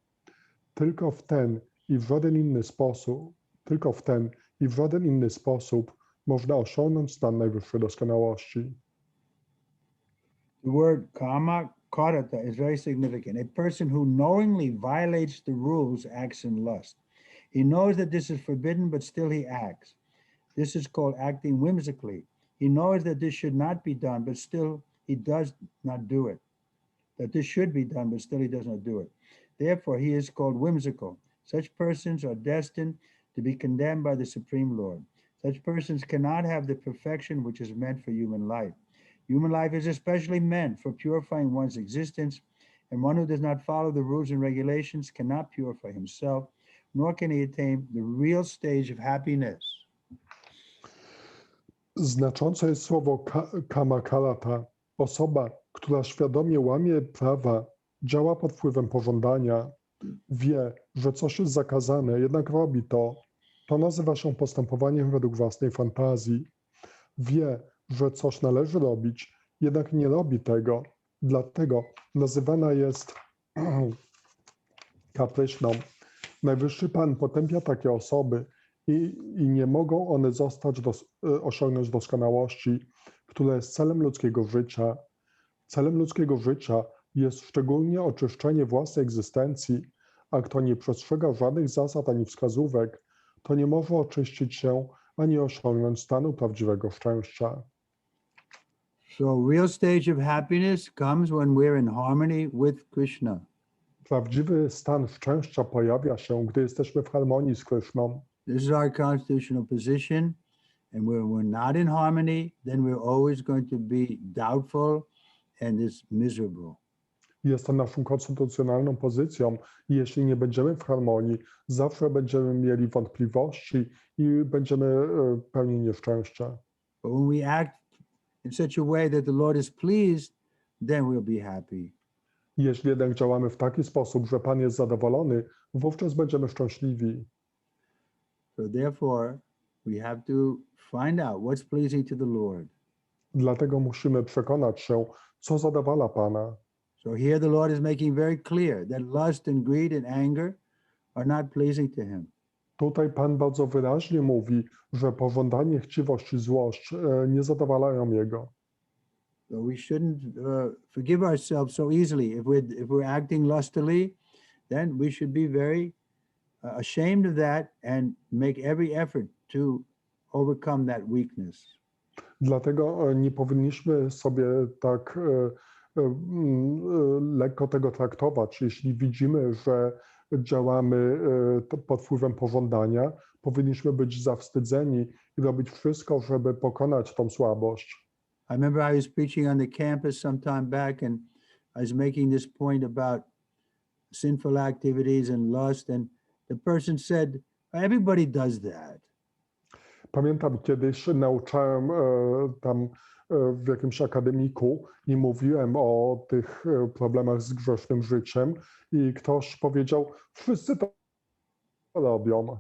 Tylko w ten i w żaden inny sposób można osiągnąć stan najwyższej doskonałości. The word kama karata is very significant. A person who knowingly violates the rules acts in lust. He knows that this is forbidden, but still he acts. This is called acting whimsically. He knows that this should not be done, but still he does not do it. That this should be done, but still he does not do it. Therefore, he is called whimsical. Such persons are destined to be condemned by the Supreme Lord. Such persons cannot have the perfection which is meant for human life. Human life is especially meant for purifying one's existence, and one who does not follow the rules and regulations cannot purify himself, nor can he attain the real stage of happiness. Znaczące jest słowo kamakalata. Osoba, która świadomie łamie prawa, działa pod wpływem pożądania, wie, że coś jest zakazane, jednak robi to. To nazywa się postępowaniem według własnej fantazji. Wie, że coś należy robić, jednak nie robi tego. Dlatego nazywana jest kapryśną. Najwyższy Pan potępia takie osoby i nie mogą one osiągnąć doskonałości, która jest celem ludzkiego życia. Celem ludzkiego życia jest szczególnie oczyszczenie własnej egzystencji, a kto nie przestrzega żadnych zasad ani wskazówek, to nie może oczyścić się ani osiągnąć stanu prawdziwego szczęścia. So real stage of happiness comes when we're in harmony with Krishna. Prawdziwy stan szczęścia pojawia się, gdy jesteśmy w harmonii z Kryszną. This is our constitutional position, and when we're not in harmony, then we're always going to be doubtful and it's miserable. Jest to naszą konstytucjonalną pozycją i jeśli nie będziemy w harmonii, zawsze będziemy mieli wątpliwości i będziemy pełni nieszczęścia. But when we act in such a way that the Lord is pleased, then we'll be happy. Jeśli jednak działamy w taki sposób, że Pan jest zadowolony, wówczas będziemy szczęśliwi. So therefore, we have to find out what's pleasing to the Lord. Dlatego musimy przekonać się, co zadowala Pana. So here the Lord is making very clear that lust and greed and anger are not pleasing to him. Tutaj Pan bardzo wyraźnie mówi, że pożądanie, chciwość i złość nie zadowalają Jego. So we shouldn't forgive ourselves so easily. If we're acting lustily, then we should be very ashamed of that and make every effort to overcome that weakness. Dlatego nie powinniśmy sobie tak lekko tego traktować. Jeśli widzimy, że działamy pod wpływem pożądania, powinniśmy być zawstydzeni i robić wszystko, żeby pokonać tą słabość. I remember I was preaching on the campus some time back, and I was making this point about sinful activities and lust, and the person said, everybody does that. Pamiętam, kiedyś nauczałem tam w jakimś akademiku i mówiłem o tych problemach z grzesznym życiem i ktoś powiedział, wszyscy to robią.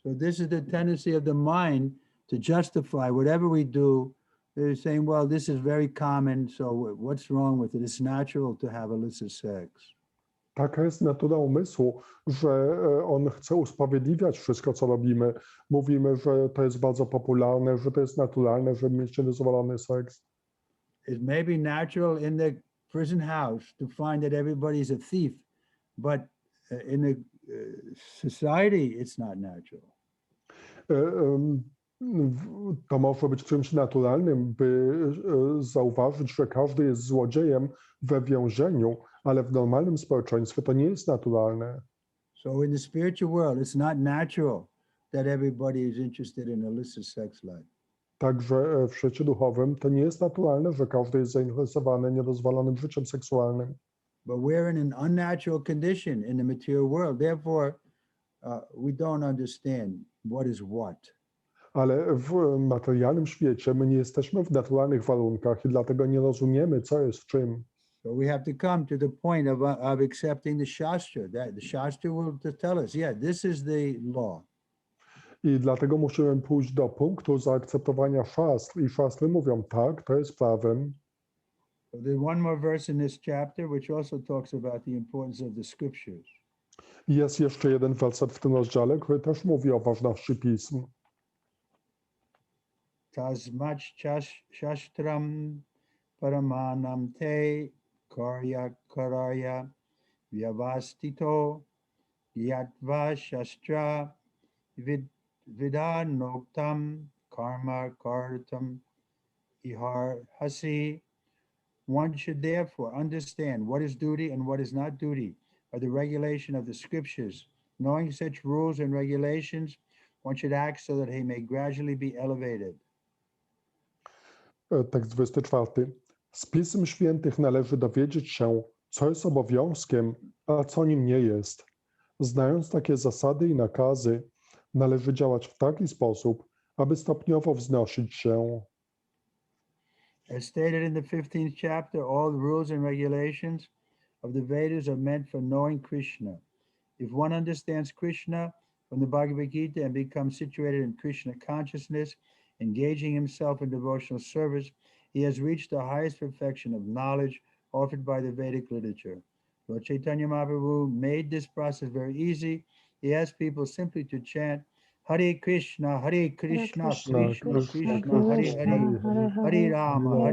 So this is the tendency of the mind to justify whatever we do. They're saying, well, this is very common, so what's wrong with it? It's natural to have illicit sex. Taka jest natura umysłu, że on chce usprawiedliwiać wszystko, co robimy. Mówimy, że to jest bardzo popularne, że to jest naturalne, żeby mieć niedozwolony seks. It may be natural in the prison house to find that everybody's a thief, but in the society, it's not natural. To może być czymś naturalnym, by zauważyć, że każdy jest złodziejem we więzieniu, ale w normalnym społeczeństwie to nie jest naturalne. So in the spiritual world, it's not natural that everybody is interested in illicit sex life. Także w świecie duchowym to nie jest naturalne, że każdy jest zainteresowany niedozwolonym życiem seksualnym. But we're in an unnatural condition in the material world. Therefore, we don't understand what is what. Ale w materialnym świecie my nie jesteśmy w naturalnych warunkach i dlatego nie rozumiemy, co jest czym. So we have to come to the point of accepting the Shastra. That the Shastra will tell us, yeah, this is the law. I dlatego musimy pójść do punktu zaakceptowania szastr. I szastry mówią, tak, to jest prawem. So there's one more verse in this chapter which also talks about the importance of the scriptures. Jest jeszcze jeden werset w tym rozdziale, który też mówi o ważności pism. Tasmat shastram paramanam te karya vyavastito yatva shastra vidanoktam karma kartam iharhasi. One should therefore understand what is duty and what is not duty by the regulation of the scriptures. Knowing such rules and regulations, one should act so that he may gradually be elevated. Tekst 24. Z Pism Świętych należy dowiedzieć się, co jest obowiązkiem, a co nim nie jest. Znając takie zasady i nakazy, należy działać w taki sposób, aby stopniowo wznosić się. As stated in the 15th chapter, all the rules and regulations of the Vedas are meant for knowing Krishna. If one understands Krishna from the Bhagavad Gita and becomes situated in Krishna consciousness, engaging himself in devotional service, he has reached the highest perfection of knowledge offered by the Vedic literature. Lord Chaitanya Mahaprabhu made this process very easy. He asked people simply to chant Hare Krishna, Krishna, Krishna, Hare Hare, Hare Rama,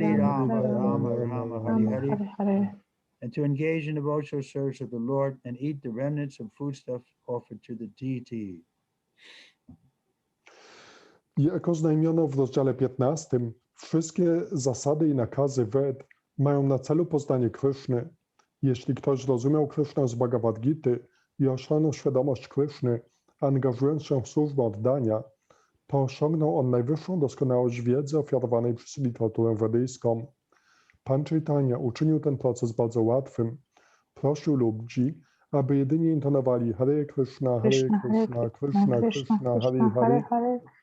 Rama Rama, Hare Hare, and to engage in devotional service of the Lord and eat the remnants of foodstuff offered to the deity. Jak oznajmiono w rozdziale 15, wszystkie zasady i nakazy Ved mają na celu poznanie Kryszny. Jeśli ktoś rozumiał Krysznę z Bhagavad Gity i osiągnął świadomość Kryszny, angażując się w służbę oddania, to osiągnął on najwyższą doskonałość wiedzy ofiarowanej przez literaturę wedyjską. Pan Chaitanya uczynił ten proces bardzo łatwym. Prosił ludzi, aby jedynie intonowali Hare Krishna, Hare Krishna, Krishna Krishna, Hare Hare,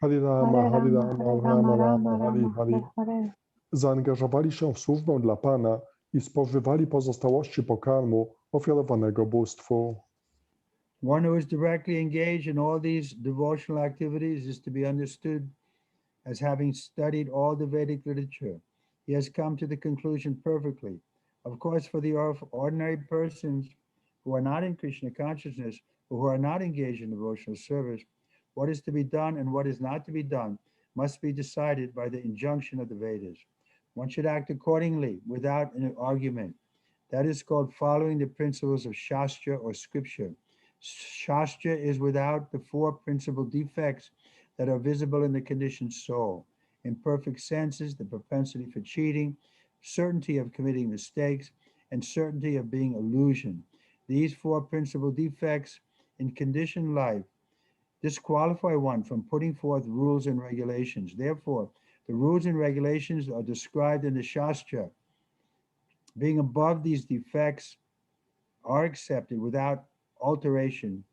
Hare Rama, Rama Rama, Hare Hare. Zaangażowali się w służbę dla Pana i spożywali pozostałości pokarmu ofiarowanego bóstwu. One who is directly engaged in all these devotional activities is to be understood as having studied all the Vedic literature. He has come to the conclusion perfectly. Of course, for the ordinary persons who are not in Krishna consciousness, or who are not engaged in devotional service, what is to be done and what is not to be done must be decided by the injunction of the Vedas. One should act accordingly without an argument. That is called following the principles of Shastra or scripture. Shastra is without the four principal defects that are visible in the conditioned soul: imperfect senses, the propensity for cheating, certainty of committing mistakes, and certainty of being illusion. These four principal defects in conditioned life disqualify one from putting forth rules and regulations. Therefore, the rules and regulations are described in the Shastra. Being above these defects are accepted without alteration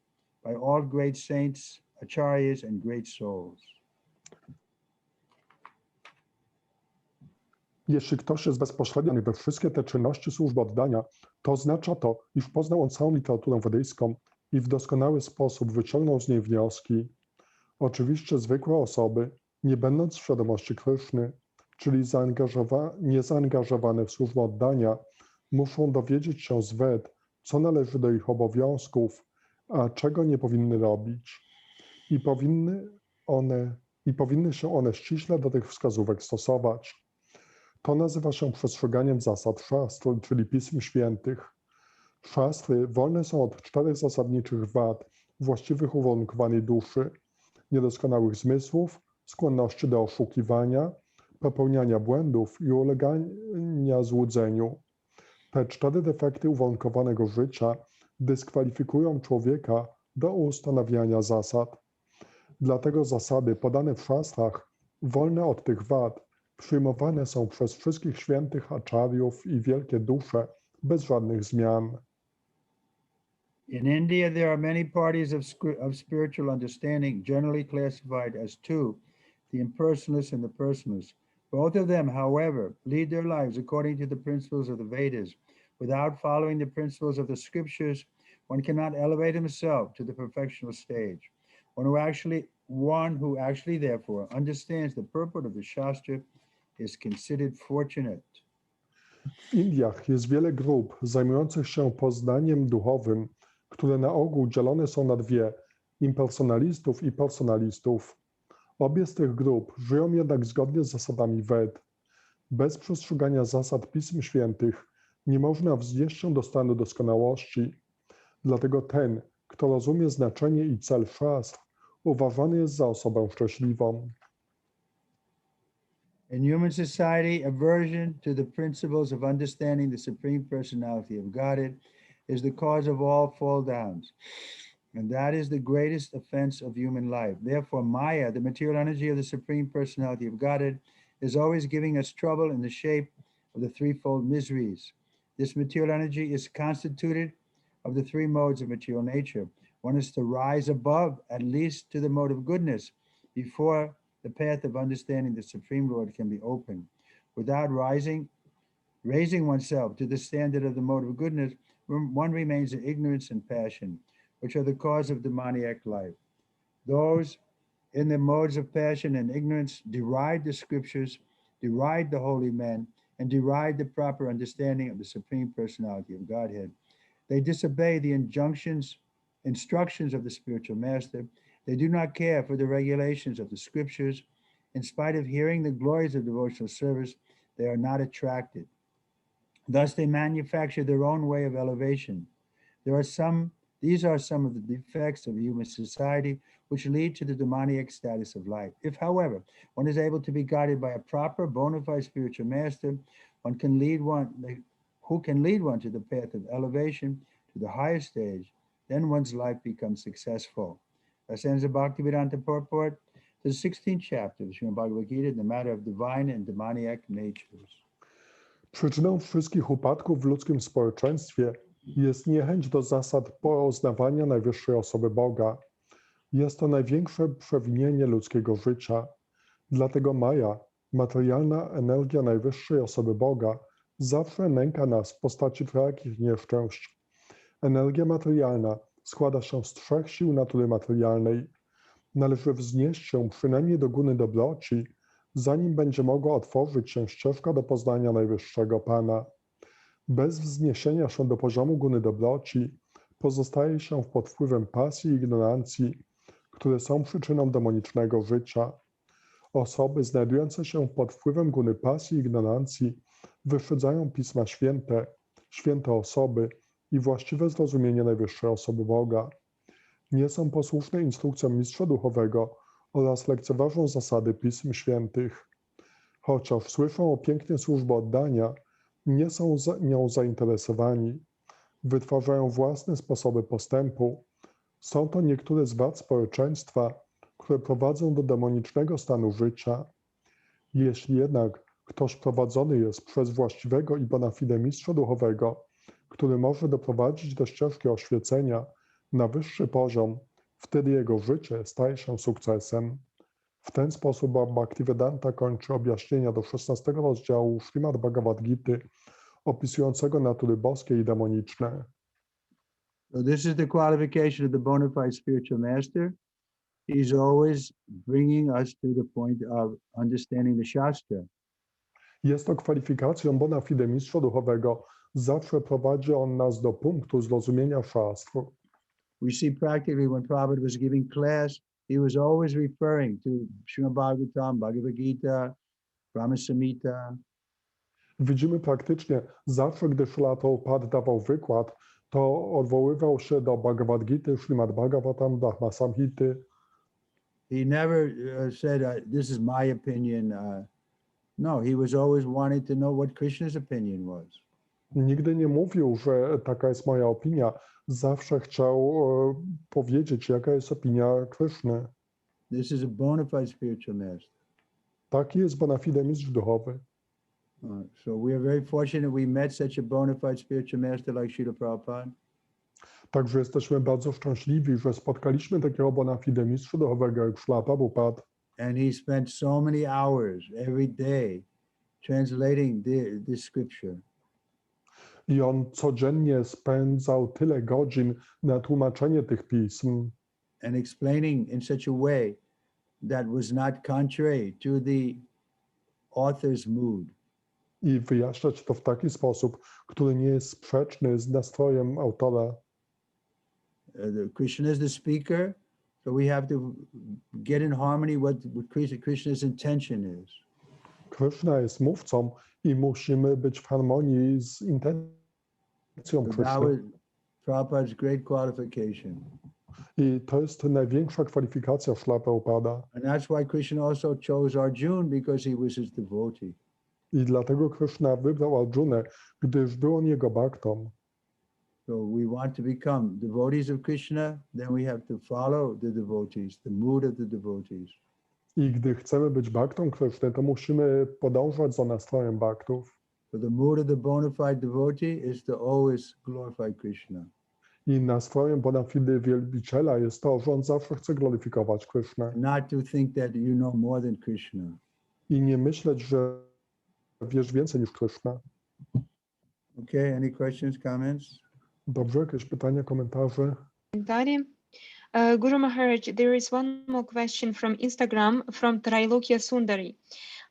by all great saints, acharyas, and great souls. Jeśli ktoś jest bezpośrednio we wszystkie te czynności służby oddania, to oznacza to, iż poznał on całą literaturę wedyjską i w doskonały sposób wyciągnął z niej wnioski. Oczywiście zwykłe osoby, nie będąc w świadomości Kryszny, czyli niezaangażowane w służbę oddania, muszą dowiedzieć się z Ved, co należy do ich obowiązków, a czego nie powinny robić. I powinny się one ściśle do tych wskazówek stosować. To nazywa się przestrzeganiem zasad szastry, czyli Pism Świętych. Szastry wolne są od 4 zasadniczych wad właściwych uwarunkowanej duszy, niedoskonałych zmysłów, skłonności do oszukiwania, popełniania błędów i ulegania złudzeniu. Te 4 defekty uwarunkowanego życia dyskwalifikują człowieka do ustanawiania zasad. Dlatego zasady podane w szastrach, wolne od tych wad, przyjmowane są przez wszystkich świętych acharyów i wielkie dusze bez żadnych zmian. In India, there are many parties of spiritual understanding, generally classified as two, the impersonalists and the personalists. Both of them, however, lead their lives according to the principles of the Vedas. Without following the principles of the scriptures, one cannot elevate himself to the perfectional stage. One who actually, therefore, understands the purport of the Shastra is considered fortunate. W Indiach jest wiele grup zajmujących się poznaniem duchowym, które na ogół dzielone są na dwie: impersonalistów i personalistów. Obie z tych grup żyją jednak zgodnie z zasadami Ved. Bez przestrzegania zasad Pism Świętych nie można wznieść się do stanu doskonałości. Dlatego ten, kto rozumie znaczenie i cel szastr, uważany jest za osobę szczęśliwą. In human society, aversion to the principles of understanding the Supreme Personality of Godhead is the cause of all fall downs. And that is the greatest offense of human life. Therefore, Maya, the material energy of the Supreme Personality of Godhead, is always giving us trouble in the shape of the threefold miseries. This material energy is constituted of the three modes of material nature. One is to rise above, at least to the mode of goodness, before the path of understanding the Supreme Lord can be opened. Without raising oneself to the standard of the mode of goodness, one remains in ignorance and passion, which are the cause of demoniac life. Those in the modes of passion and ignorance deride the scriptures, deride the holy men, and deride the proper understanding of the Supreme Personality of Godhead. They disobey the instructions of the spiritual master. They do not care for the regulations of the scriptures. In spite of hearing the glories of devotional service, they are not attracted. Thus, they manufacture their own way of elevation. These are some of the defects of human society which lead to the demoniac status of life. If, however, one is able to be guided by a proper, bona fide spiritual master, who can lead one to the path of elevation to the higher stage, then one's life becomes successful. Thus ends the Bhaktivedanta purport to the 16th chapter of Srimad Bhagavad Gita in the matter of divine and demoniac natures. Przyczyną wszystkich upadków w ludzkim społeczeństwie jest niechęć do zasad poznawania najwyższej osoby Boga. Jest to największe przewinienie ludzkiego życia. Dlatego Maja, materialna energia najwyższej osoby Boga, zawsze nęka nas w postaci wszelkich nieszczęść. Energia materialna składa się z trzech sił natury materialnej. Należy wznieść się przynajmniej do góry dobroci, zanim będzie mogła otworzyć się ścieżka do poznania najwyższego Pana. Bez wzniesienia się do poziomu góry dobroci pozostaje się pod wpływem pasji i ignorancji, które są przyczyną demonicznego życia. Osoby znajdujące się pod wpływem góry pasji i ignorancji wyszydzają Pisma Święte, święte osoby i właściwe zrozumienie najwyższej osoby Boga. Nie są posłuszne instrukcjom mistrza duchowego oraz lekceważą zasady Pism Świętych. Chociaż słyszą o pięknej służbie oddania, nie są nią zainteresowani. Wytwarzają własne sposoby postępu. Są to niektóre z wad społeczeństwa, które prowadzą do demonicznego stanu życia. Jeśli jednak ktoś prowadzony jest przez właściwego i bona fide mistrza duchowego, który może doprowadzić do ścieżki oświecenia na wyższy poziom, wtedy jego życie staje się sukcesem. W ten sposób Bhaktivedanta kończy objaśnienia do 16 rozdziału Śrimad Bhagavad Gity, opisującego natury boskie i demoniczne. So this is the qualification of the bona fide spiritual master. He's always bringing us to the point of understanding the Shastra. Jest to kwalifikacją bona fide mistrza duchowego. Zawsze prowadzi on nas do punktu zrozumienia szastru. We see practically when Prabhupada was giving class, he was always referring to Srimad Bhagavatam, Bhagavad Gita, Brahma Samhita. Widzimy praktycznie, zawsze gdy Śrīla Prabhupāda dawał wykład, to odwoływał się do Bhagavad Gity, Śrīmad Bhagavatam, Brahma Samhity. He never said, this is my opinion. No, he was always wanting to know what Krishna's opinion was. Nigdy nie mówił, że taka jest moja opinia. Zawsze chciał powiedzieć, jaka jest opinia Kryszny. This is a bona fide spiritual master. Taki jest bona fide mistrz duchowy. So we are very fortunate we met such a bona fide spiritual master like Srila Prabhupada. Także jesteśmy bardzo szczęśliwi, że spotkaliśmy takiego bona fide mistrza duchowego jak Śrīla Prabhupada. And he spent so many hours every day translating this scripture. I on codziennie spędzał tyle godzin na tłumaczenie tych pism. And explaining in such a way that was not contrary to the author's mood. I wyjaśniać to w taki sposób, który nie jest sprzeczny z nastrojem autora. Krishna is the speaker, so we have to get in harmony what Krishna's intention is. Krishna jest mówcą i musimy być w harmonii z intencją So that was Krishny. Prabhupada's great qualification. I to jest największa kwalifikacja Śrīla Prabhupada. And that's why Krishna also chose Arjuna, because he was his devotee. I dlatego Krishna wybrał Arjunę, gdyż był on jego bhaktą. So we want to become devotees of Krishna, then we have to follow the devotees, the mood of the devotees. I gdy chcemy być baktą Kryszny, to musimy podążać za nastrojem baktów. So the mood of the bona fide devotee is to always glorify Krishna. I nastrojem bona fide wielbiciela jest to, że on zawsze chce gloryfikować Krysznę. Not to think that you know more than Krishna. I nie myśleć, że wiesz więcej niż Kryszna. Okay, any questions, comments? Dobrze, jakieś pytania, komentarze? Guru Maharaj, there is one more question from Instagram from Trilokya Sundari.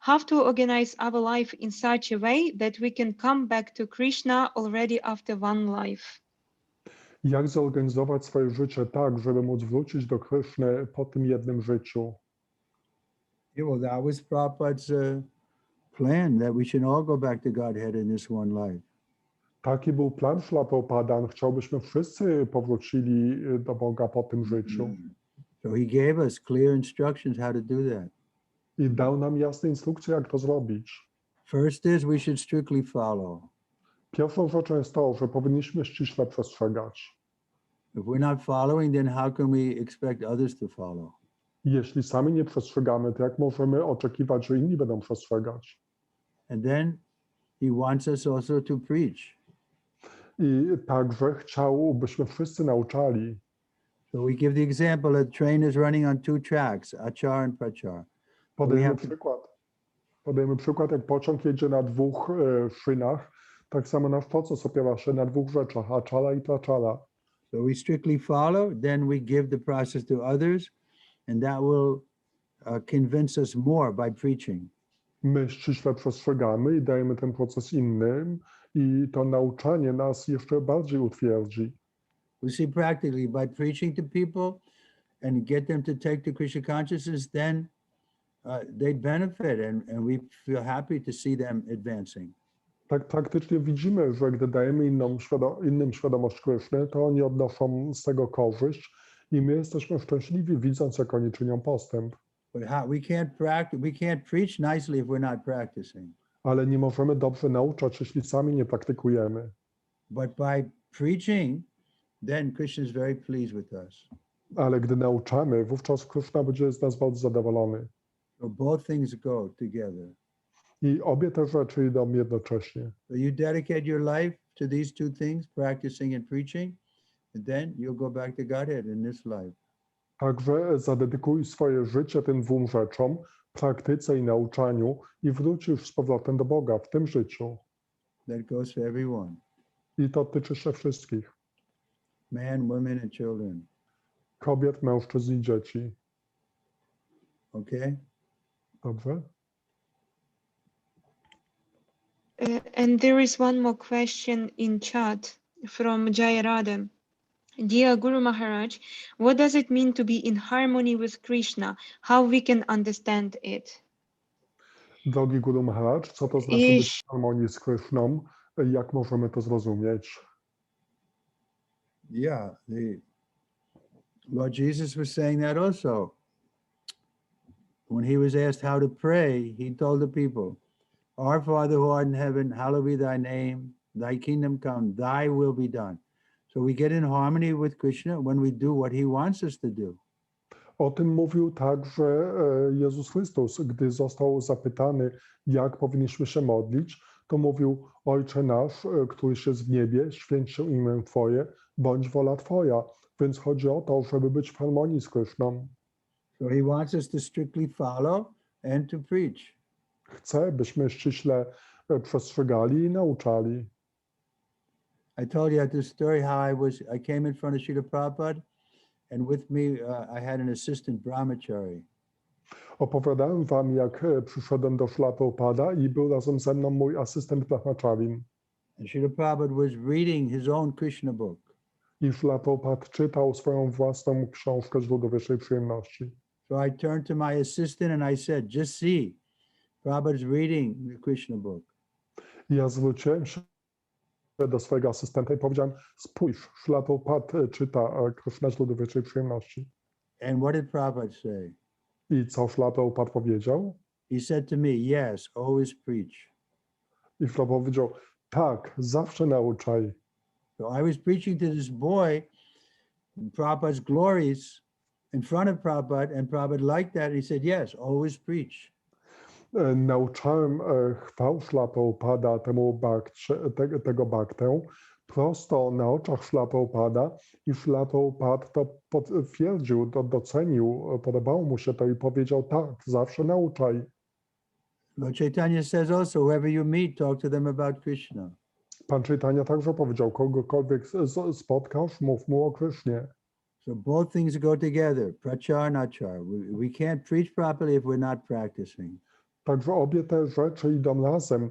How to organize our life in such a way that we can come back to Krishna already after one life? Jak zorganizować swoje życie tak, żeby móc wrócić do Kryszny po tym jednym życiu? Yeah, well, that was Prabhupada's plan, that we should all go back to Godhead in this one life. Taki był plan Śrila Prabhupada. On chciał, byśmy wszyscy powrócili do Boga po tym życiu. So he gave us clear instructions how to do that. I dał nam jasne instrukcje, jak to zrobić. First is we should strictly follow. Pierwszą rzeczą jest to, że powinniśmy ściśle przestrzegać. If we're not following, then how can we expect others to follow? Jeśli sami nie przestrzegamy, to jak możemy oczekiwać, że inni będą przestrzegać? And then he wants us also to preach. I także chciał, byśmy wszyscy nauczali. So we give the example, a train is running on two tracks, achar and prachar. Podajemy przykład, jak pociąg jedzie na dwóch szynach, tak samo nasz proces opiera się na dwóch rzeczach, achara i prachara. So we strictly follow, then we give the process to others, and that will convince us more by preaching. My ściśle przestrzegamy i dajemy ten proces innym i to nauczanie nas jeszcze bardziej utwierdzi. We see practically by preaching to people and get them to take to Krishna consciousness, then they benefit and we feel happy to see them advancing. Tak praktycznie widzimy, że gdy dajemy innym świadomość Kryszny, to oni odnoszą z tego korzyść i my jesteśmy szczęśliwi, widząc, jak oni czynią postęp. But we can't preach nicely if we're not practicing. Ale nie możemy dobrze nauczać, jeśli sami nie praktykujemy. But by preaching, then Krishna is very pleased with us. Ale gdy nauczamy, wówczas Krishna będzie z nas bardzo zadowolony. So both things go together. I obie te rzeczy idą jednocześnie. So you dedicate your life to these two things, practicing and preaching, and then you'll go back to Godhead in this life. Także zadedykuj swoje życie tym dwóm rzeczom, praktyce i nauczaniu i wrócisz z powrotem do Boga w tym życiu. That goes for everyone. I to tyczy się wszystkich. Man, women and children. Kobiet, mężczyzn i dzieci. Okay? Dobrze? And there is one more question in chat from Jayarada. Dear Guru Maharaj, what does it mean to be in harmony with Krishna? How we can understand it? Drogi Guru Maharaj, co to znaczy być w harmonii z Krishną? Jak możemy to zrozumieć? Yeah, the Lord Jesus was saying that also. When he was asked how to pray, he told the people, Our Father who art in heaven, hallowed be thy name, thy kingdom come, thy will be done. So we get in harmony with Krishna when we do what he wants us to do. O tym mówił także Jezus Chrystus, gdy został zapytany, jak powinniśmy się modlić, to mówił: Ojcze nasz, któryś jest w niebie, święć się imię Twoje, bądź wola Twoja. Więc chodzi o to, żeby być w harmonii z Krishną. So he wants us to strictly follow and to preach. Chce, byśmy ściśle przestrzegali i nauczali. I told you the story how I came in front of Srila Prabhupada, and with me I had an assistant brahmachari. Opowiadałem wam, jak przyszedłem do Śrila Prabhupada i był razem ze mną mój asystent brahmacharin. And Srila Prabhupada was reading his own Krishna book. I Śrila Prabhupada czytał swoją własną książkę źródło wyższej przyjemności. So I turned to my assistant and I said, just see, Prabhupada's reading the Krishna book. I ja zwróciłem się do swojego asystenta i powiedziałem: spójrz, Śrila Prabhupada czyta Krishna źródło wyższej przyjemności. And what did Prabhupada say? I co Śrila Prabhupada powiedział? He said to me, yes, always preach. I Śrila powiedział: tak, zawsze nauczaj. So I was preaching to this boy Prabhupada's glories in front of Prabhupada, and Prabhupada liked that. He said, yes, always preach. Nauczałem chwał Śrila Prabhupada tego Bhaktę prosto na oczach Śrila Prabhupada i Śrila Prabhupada to potwierdził, to docenił, podobało mu się to i powiedział, tak, zawsze nauczaj. Lord Chaitanya says also, whoever you meet, talk to them about Krishna. Pan Chaitanya także powiedział, kogokolwiek spotkasz, mów mu o Krysznie. So both things go together, prachar and achar. We can't preach properly if we're not practicing. Także obie te rzeczy idą razem,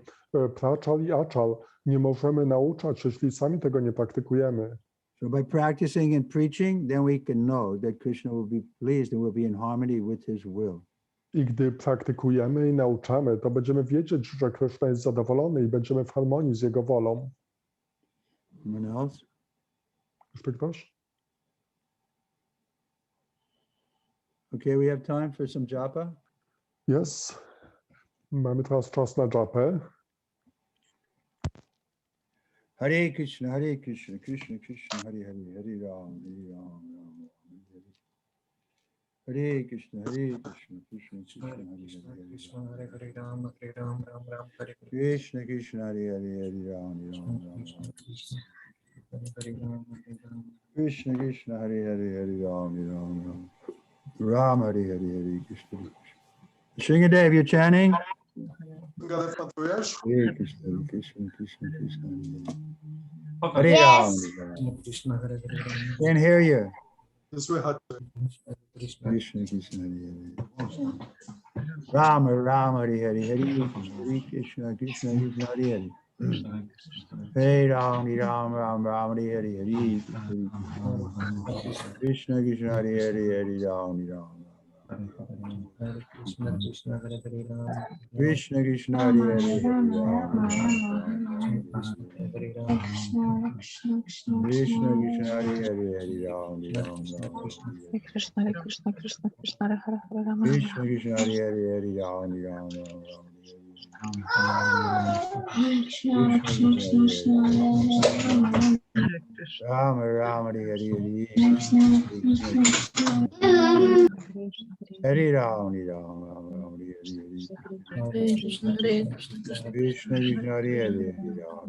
prachar i achar. Nie możemy nauczać, jeśli sami tego nie praktykujemy. So by practicing and preaching, then we can know that Krishna will be pleased and will be in harmony with his will. I gdy praktykujemy i nauczamy, to będziemy wiedzieć, że Krishna jest zadowolony i będziemy w harmonii z jego wolą. Anyone else? Jeszcze ktoś? Okay, we have time for some japa. Jest. Mamy teraz czas na japę. Hare Krishna, Krishna Krishna, Hare Hare, Hare Ram, Ram, Hare Hare. Hare Krishna, Krishna Krishna, Hare Hare, Hare Ram, Ram, Hare Krishna, Krishna, Hare Hare, Hare Ram, Ram, Krishna Krishna, Hare Hare, Hare Ram, Ram, Hare Hare, Hare Krishna. Sringadev, you're chanting? Gadev, notujesz? Hare Krishna, Krishna Krishna, Hare Ram. Can't hear you. Nie słychać. Krishna Krishna, Hare Hare. Rama Rama, Hare Hare, Hare Krishna, Krishna Krishna, Hare Hare. Hare Ram, Ram, Ram, Hare Hare, Hare Krishna, Krishna, Hare Hare, Hare Ram, Ram. Krishna Krishna, Hare Hare, Krishna Krishna, Hare Hare, Hare Ram. Krishna Krishna, Hare Hare, Hare Ram, Ram. Krishna Krishna Krishna Krishna Hare Hare Hare Rama. Krishna Krishna, Hare Hare, Hare Ram, Ram. Krishna Krishna Krishna Rama Rama, Hare Hare, Hare Ram, Ram, Ram, Hare Hare. Hare Krishna, Hare Krishna, Krishna Krishna, Hare Hare, Hare Ram.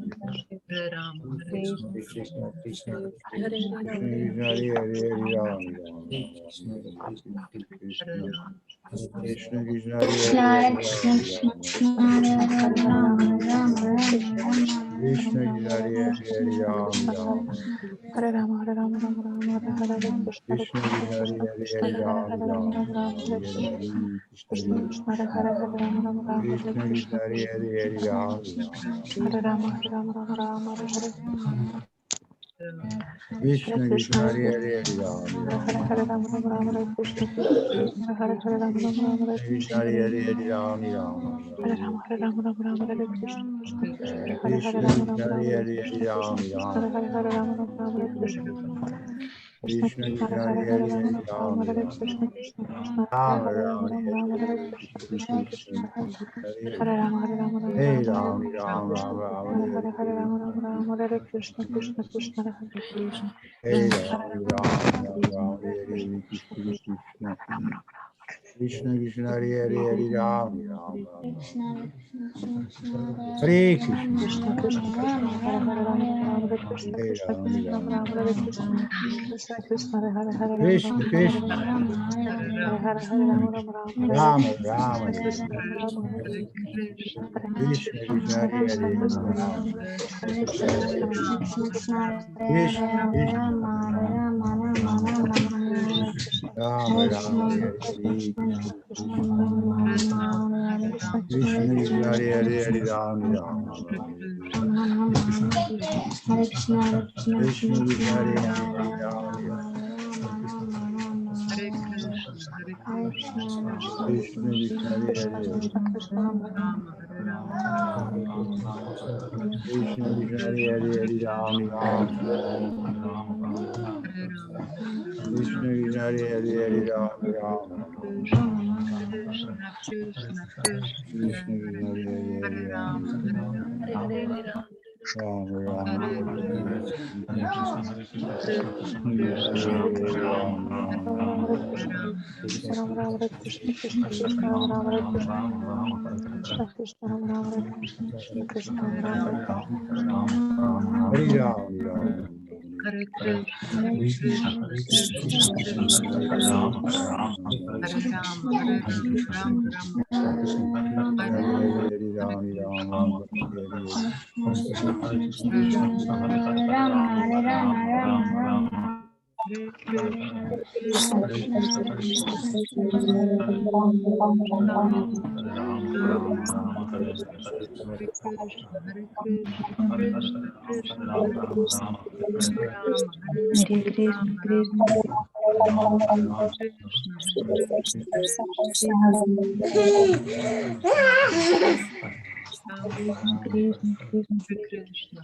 Hare Ram, Hare Krishna, Krishna Hare Krishna, Ram, Hare Hare, Hare Ram, Ram. Krishna Krishna, Hare Hare, Krishna Krishna, Hare Hare, Ram, Ram. Hare Rama Hare Rama Rama Rama Hare Hare Krishna Krishna Krishna, Hare Hare, Ram, Ram. Krishna Hare Hare Rama Rama Rama Krishna Krishna, Hare Hare, Ram, Ram. Hare Rama Hare Rama Rama Rama Hare Hare Krishna Krishna, Hare Hare, Ram, Ram. Hare Hare Rama Rama Rama Hare Krishna Krishna Hare Hare Rama Rama Rama Hare Krishna Hare Hare, Ram, Ram. Hare Rama Rama Rama Hare Krishna Hare Krishna Hare Rama Krishna, Rama Hare Rama Hare, Ram, Hare Ram. Hare Rama Rama Rama Hare Krishna Krishna Krishna, Hare Hare, Ram, Hare Ram. Krishna Krishna Krishna Ram, Hare Ram, Rama Rama Hare Krishna Hare Rama Rama Hey, Rama Ram, Ram, Ram, Hare Hare Rama Rama Rama Hare Krishna Krishna Krishna Hey, Ram, Ram, Ram, Hare Krishna. Krishna Krishna, Hare Hare, Hare Ram, Ram. Hare Krishna. Krishna Hare Hare Rama Rama Hare Krishna Hey, Krishna Ram, Krishna Ram. Rama Hare Krishna Krishna Hare Hare Krishna Krishna. Hare Hare Rama Rama Rama, Rama, Krishna Hare Hare. Rama Krishna Krishna, Hare Hare, Hare Ram. Krishna Krishna. Rama, Rama, Hare Hare. Krishna Krishna, Hare Hare, Hare Ram, Ram. Krishna Krishna, Hare Hare, Hare Ram, Ram. Krishna Krishna, Hare Hare. Krishna Krishna, Hare Hare, Hare Ram, Ram. Krishna Krishna, Hare Hare, Hare Ram, Ram. Krishna Krishna, Hare Hare, Hare Ram. Hare Ram,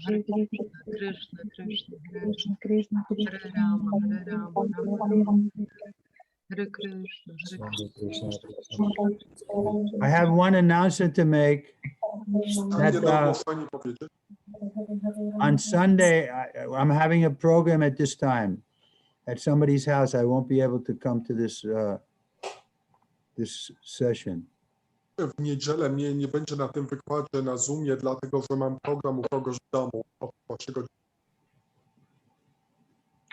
Hare Krishna, Krishna Krishna, Hare Rama, Ram Ram, I have one announcement to make. That, Jedno ogłoszenie powiedzieć. on Sunday, I'm having a program at this time at somebody's house. I won't be able to come to this session. W niedzielę mnie nie będzie na tym wykładzie na Zoomie, dlatego że mam program u kogoś w domu od 8 godzin.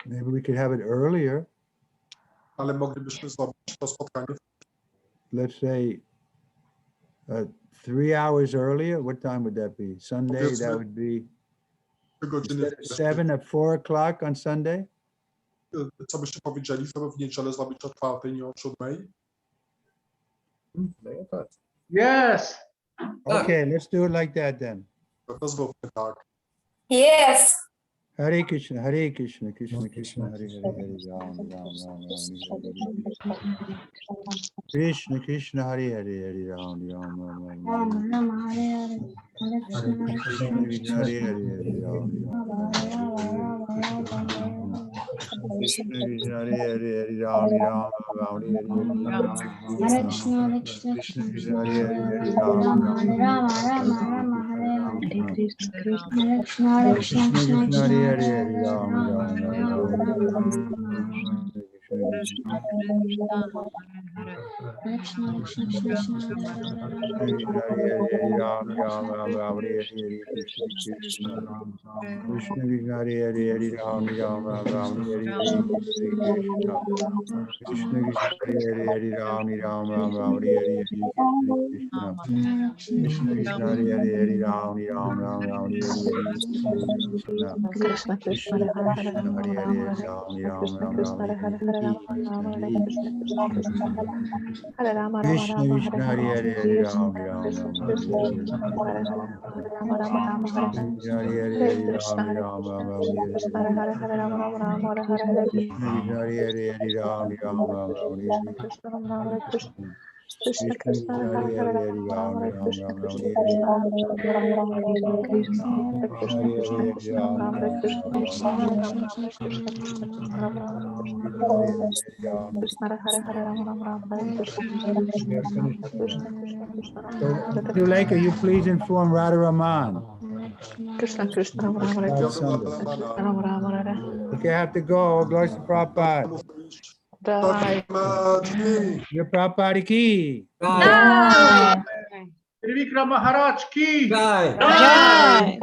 Maybe we could have it earlier. Ale moglibyśmy zrobić to spotkanie. Let's say 3 hours earlier. What time would that be? Sunday, that would be 3 godziny. instead of 7 at 4 o'clock on Sunday. Co byście powiedzieli, żeby w niedzielę zrobić o 4, nie o 7? Yes. Okay, let's do it like that then. To zróbmy tak. Yes. Hare Krishna, Hare Krishna, Krishna Krishna, Hare Hare, Hare Ram, Ram Ram, Hare Hare. Krishna Krishna, Hare Hare, Hare Ram, Ram Ram, Krishna Krishna, Hare Hare, Hare Ram, Krishna Krishna, Hare Hare, Hare Ram, Ram Ram, Hare Krishna Krishna, Hare Hare, Hare Ram, Krishna Krishna, Hare Hare, Hare Ram, Krishna Krishna, Hare Zuleika, you please inform Radharaman. Krishna Krishna, Hare Hare. Okay, I have to go. Glories to Prabhupada. Bye. Your Prabhupada ki. Trivikrama Maharaj ki. Jai.